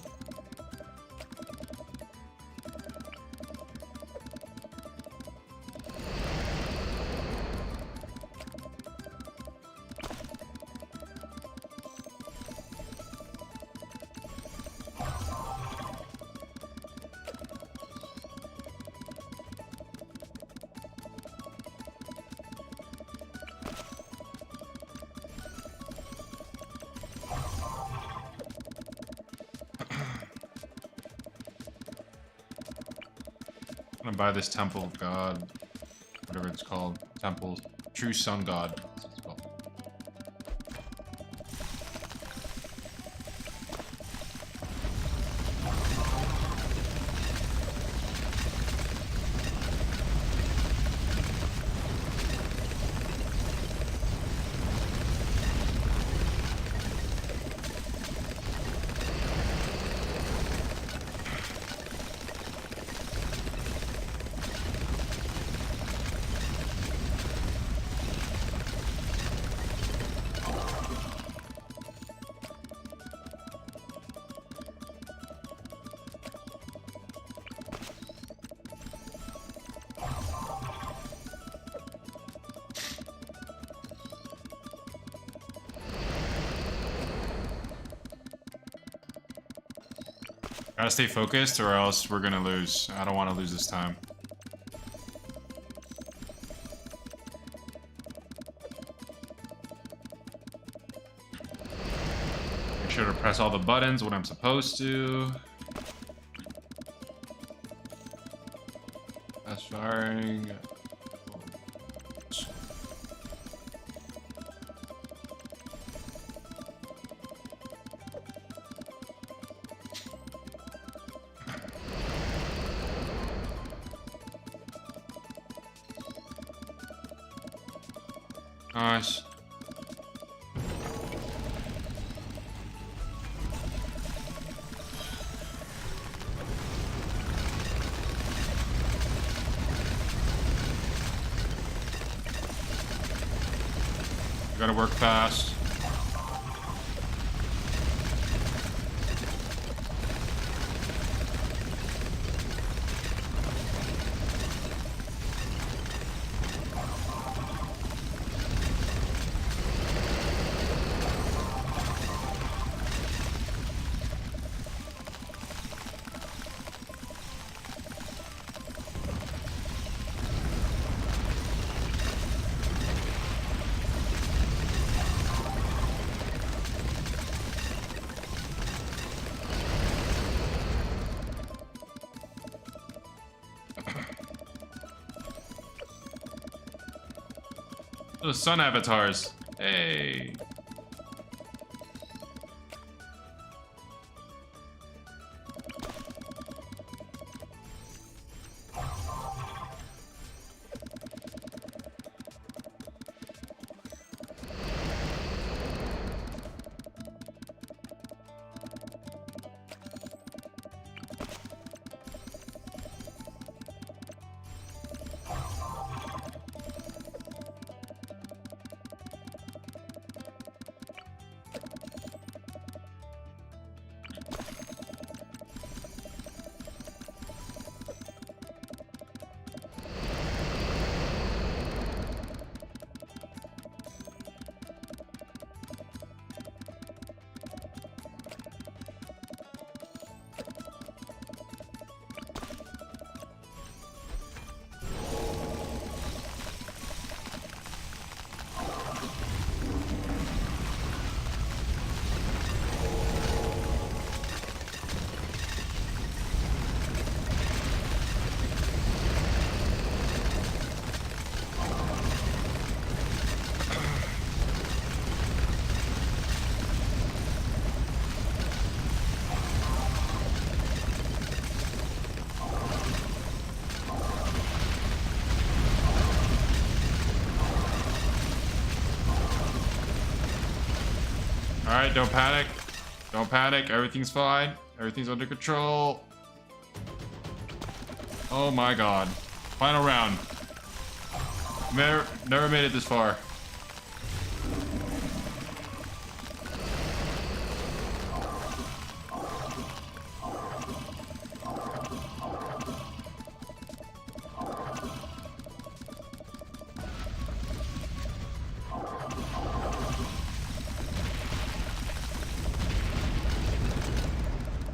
I'm gonna buy this Temple of God, whatever it's called. Temple, True Sun God. That's what it's called. Gotta stay focused or else we're gonna lose. I don't want to lose this time. Make sure to press all the buttons when I'm supposed to. Fast firing. Nice. Gotta work fast. The sun avatars. Hey. Alright, don't panic. Don't panic. Everything's fine. Everything's under control. Oh my god. Final round. Never made it this far.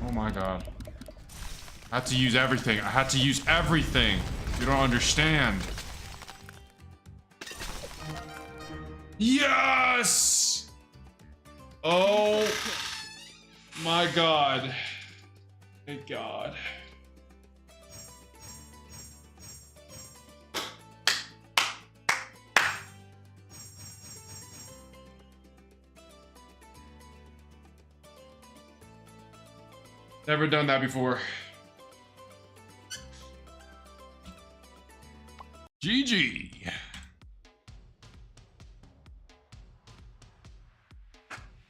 Oh my god. I had to use everything. I had to use everything. You don't understand. Yes! Oh my god. Thank god. Never done that before. GG.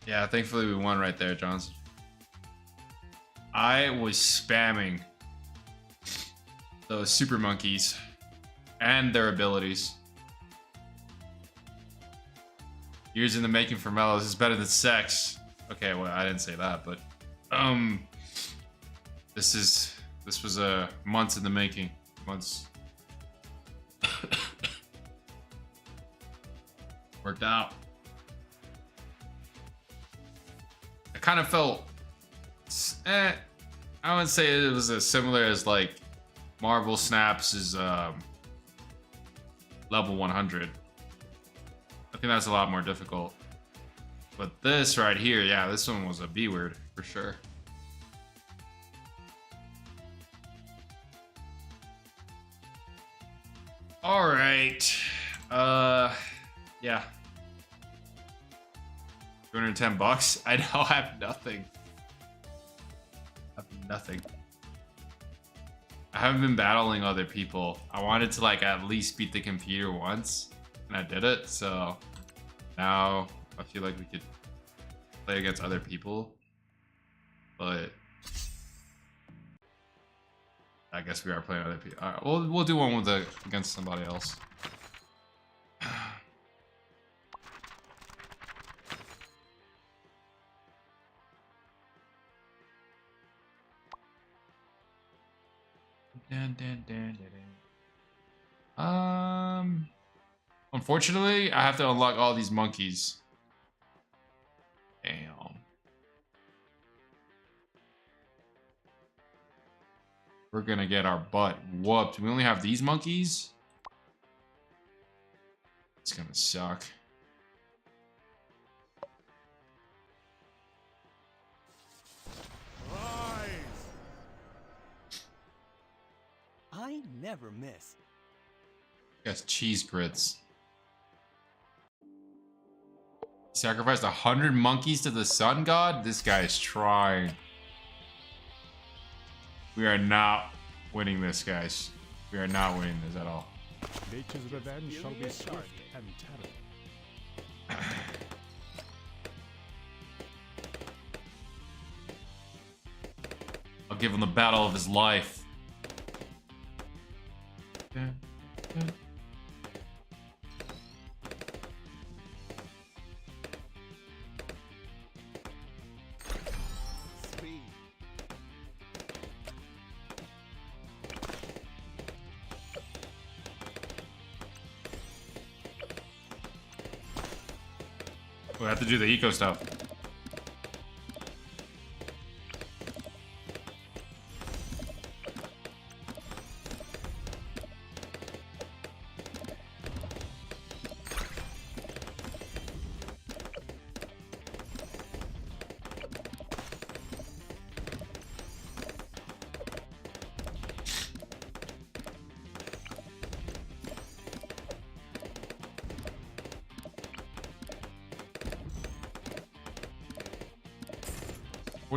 Yeah, thankfully we won right there, Johnson. I was spamming those super monkeys and their abilities. Years in the making for Melo. This is better than sex. Okay, well, I didn't say that, but this was months in the making. Months. Worked out. I kind of felt, I wouldn't say it was as similar as like Marvel Snaps is level 100. I think that's a lot more difficult. But this right here, yeah, this one was a B word for sure. All right. Yeah. $210. I now have nothing. I have nothing. I haven't been battling other people. I wanted to like at least beat the computer once, and I did it. So now I feel like we could play against other people, but I guess we are playing other people. All right, we'll do one with against somebody else. Dun, dun, dun, dun, dun. Unfortunately, I have to unlock all these monkeys. Damn. We're gonna get our butt whooped. We only have these monkeys? It's gonna suck. I never miss. Guess cheese grits. Sacrificed 100 monkeys to the sun god? This guy's trying. We are not winning this, guys. We are not winning this at all. Nature's revenge shall be swift and terrible. I'll give him the battle of his life. Speed. We have to do the eco stuff.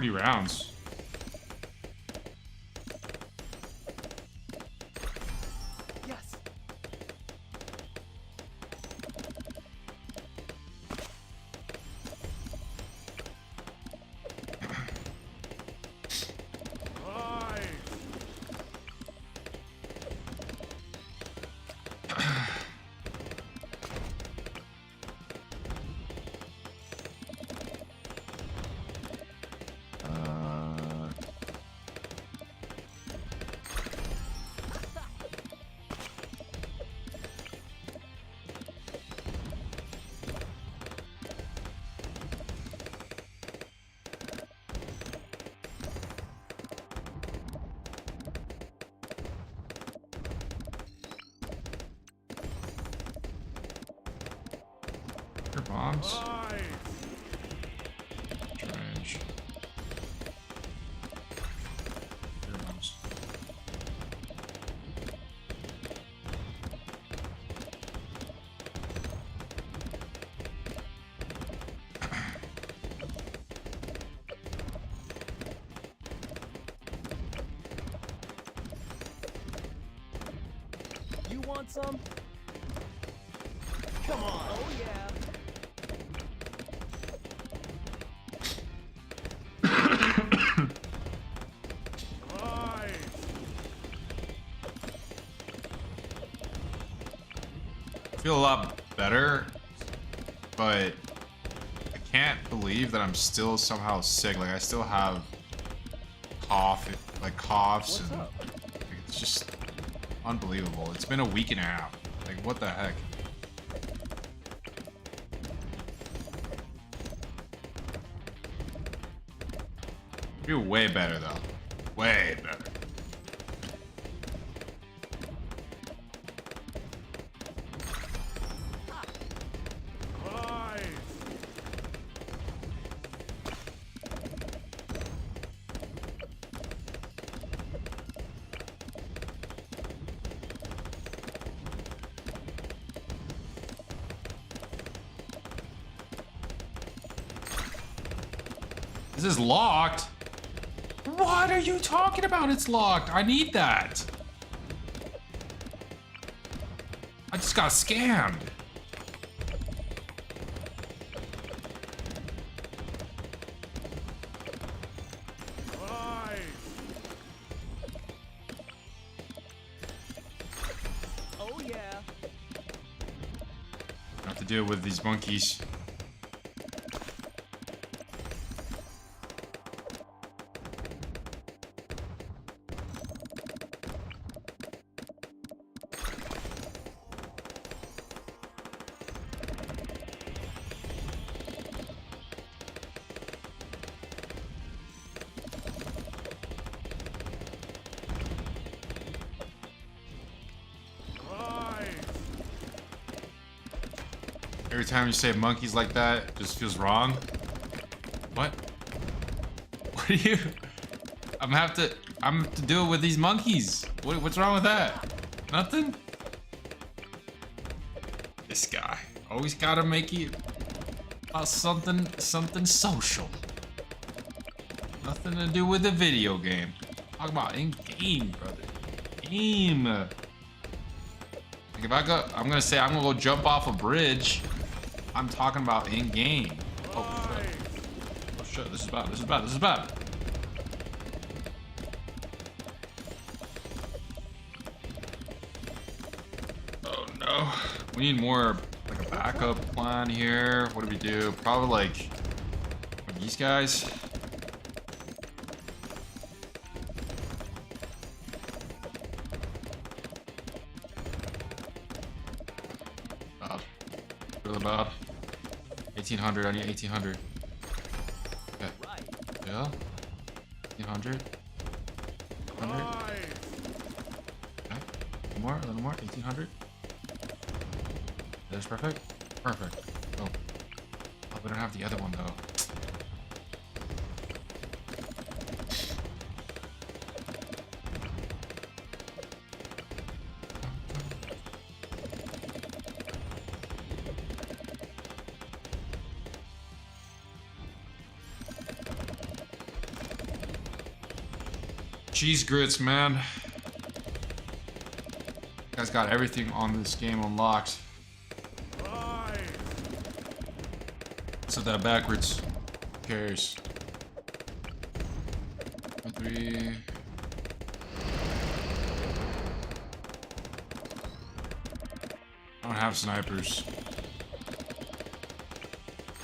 Rounds. Yes. Bombs. Strange. Bombs. You want some? Come on. Oh yeah. I feel a lot better, but I can't believe that I'm still somehow sick. Like I still have coughs, and like, it's just unbelievable. It's been a week and a half. Like what the heck? I feel way better though. Way better. This is locked. What are you talking about? It's locked. I need that. I just got scammed. Oh yeah. I have to deal with these monkeys. Every time you say monkeys like that, it just feels wrong. What? What are you? I'm gonna have to do it with these monkeys. What's wrong with that? Nothing? This guy. Always gotta make it about something social. Nothing to do with the video game. Talk about in-game, brother. Game. Like if I'm gonna say I'm gonna go jump off a bridge. I'm talking about in-game. Oh shit. Oh shit, this is bad, this is bad, this is bad. Oh no. We need more, like a backup plan here. What do we do? Probably like these guys. Bad. Really bad. 1800, I need 1800. Okay. Yeah. 1800. 100. Okay. A little more. 1800. That is perfect. Perfect. Oh. Oh, we don't have the other one though. Cheese grits, man. You guys got everything on this game unlocked. So that backwards. Who cares? 3. I don't have snipers.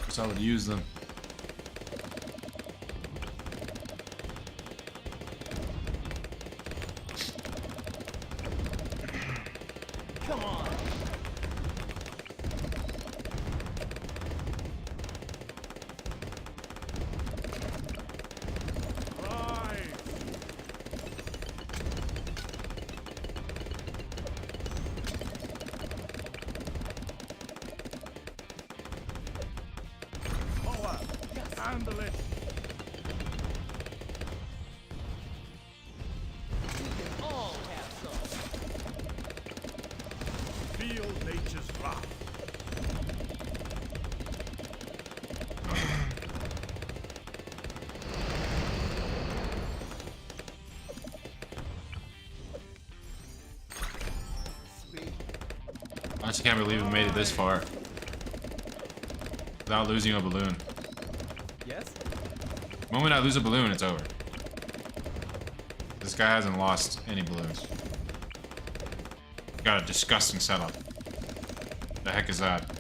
Guess I would use them. Come on. Handle it. All have some. Feel nature's wrath. Sweet. I just can't believe we made it this far without losing a balloon. Yes? The moment I lose a balloon, it's over. This guy hasn't lost any balloons. Got a disgusting setup. The heck is that?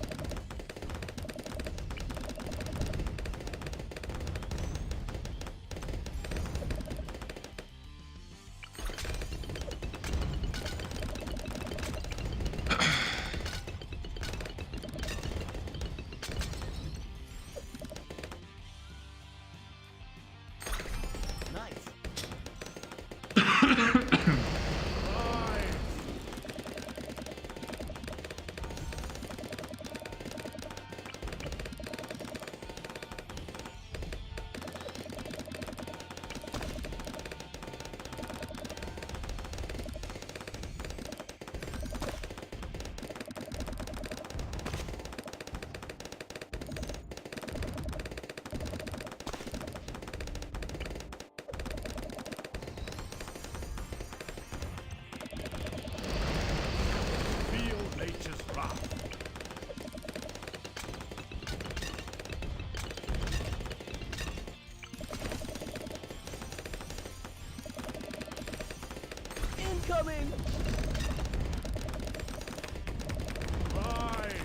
Nice. Feel nature's wrath. Incoming. Rise.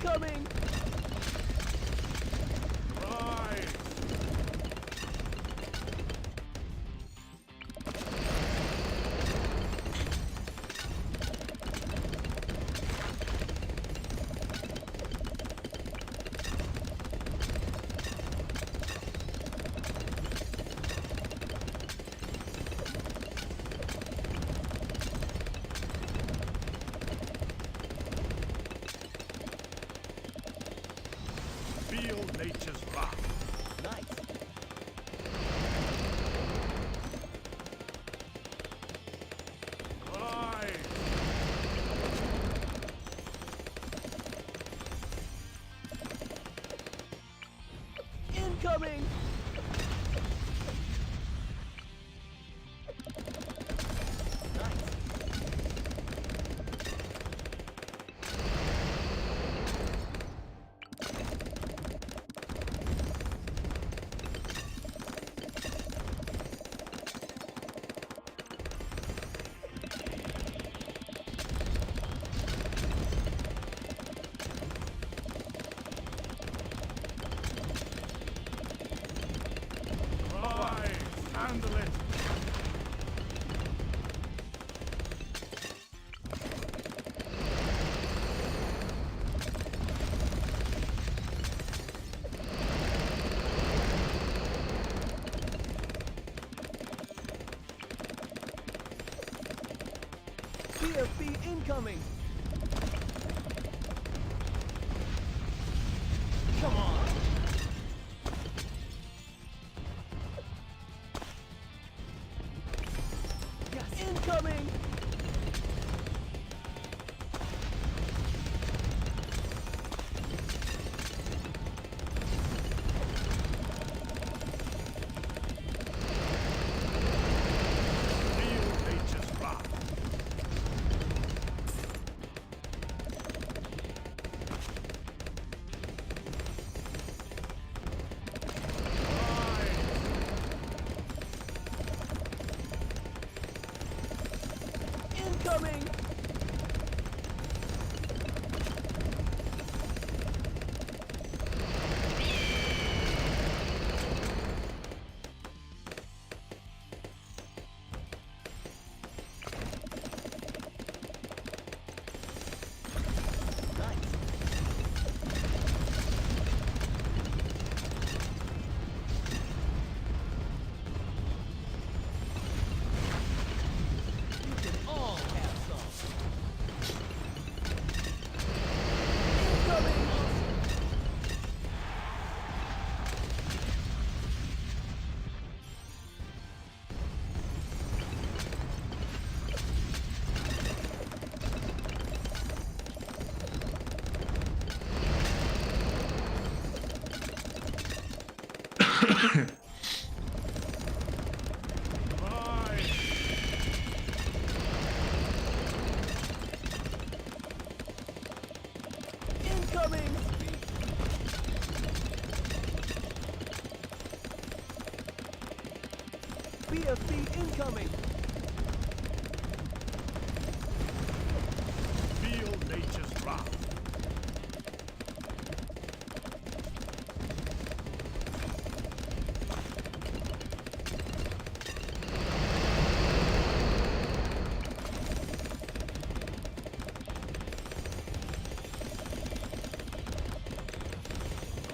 Incoming! Rise! Feel nature's wrath. Nice. Rise! Incoming! Nice. Rise! Handle it! BFB incoming! Come on! Yes! Incoming! Feel nature's wrath. Rise! Incoming! Nice. You can all have some. Incoming! Rise! Incoming! BFB incoming! Feel nature's wrath.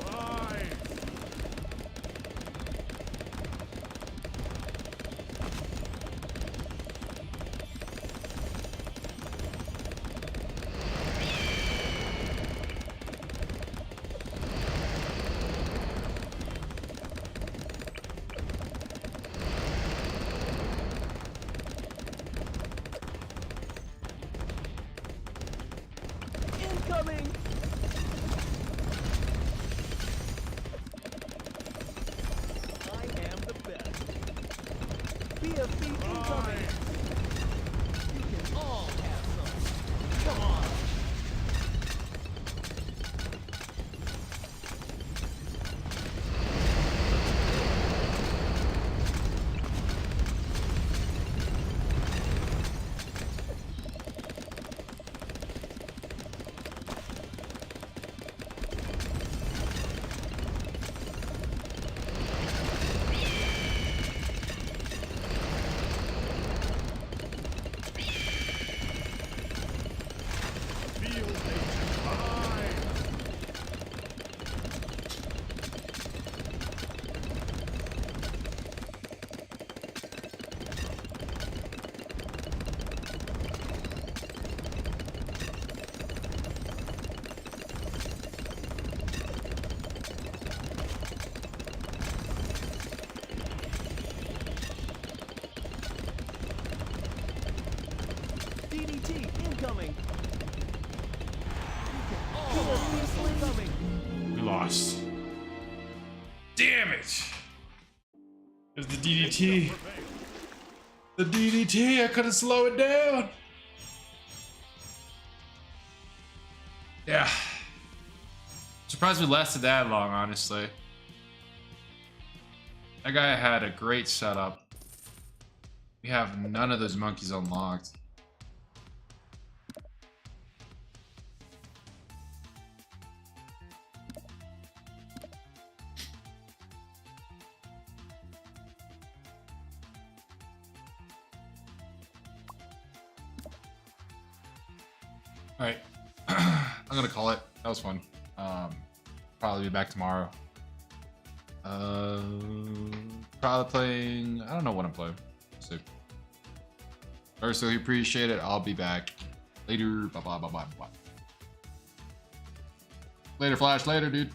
Rise! Incoming! I am the best. BFB incoming! Rise! You can all have some. Come on! coming. Killer beast coming. We lost. Damn it! It was the DDT. The DDT, I couldn't slow it down. Yeah. Surprised we lasted that long, honestly. That guy had a great setup. We have none of those monkeys unlocked. Alright. I'm gonna call it. That was fun. Probably be back tomorrow. Probably playing. I don't know what I'm playing. So, alright, so appreciate it. I'll be back later. Bye bye bye bye bye. Later, Flash. Later, dude.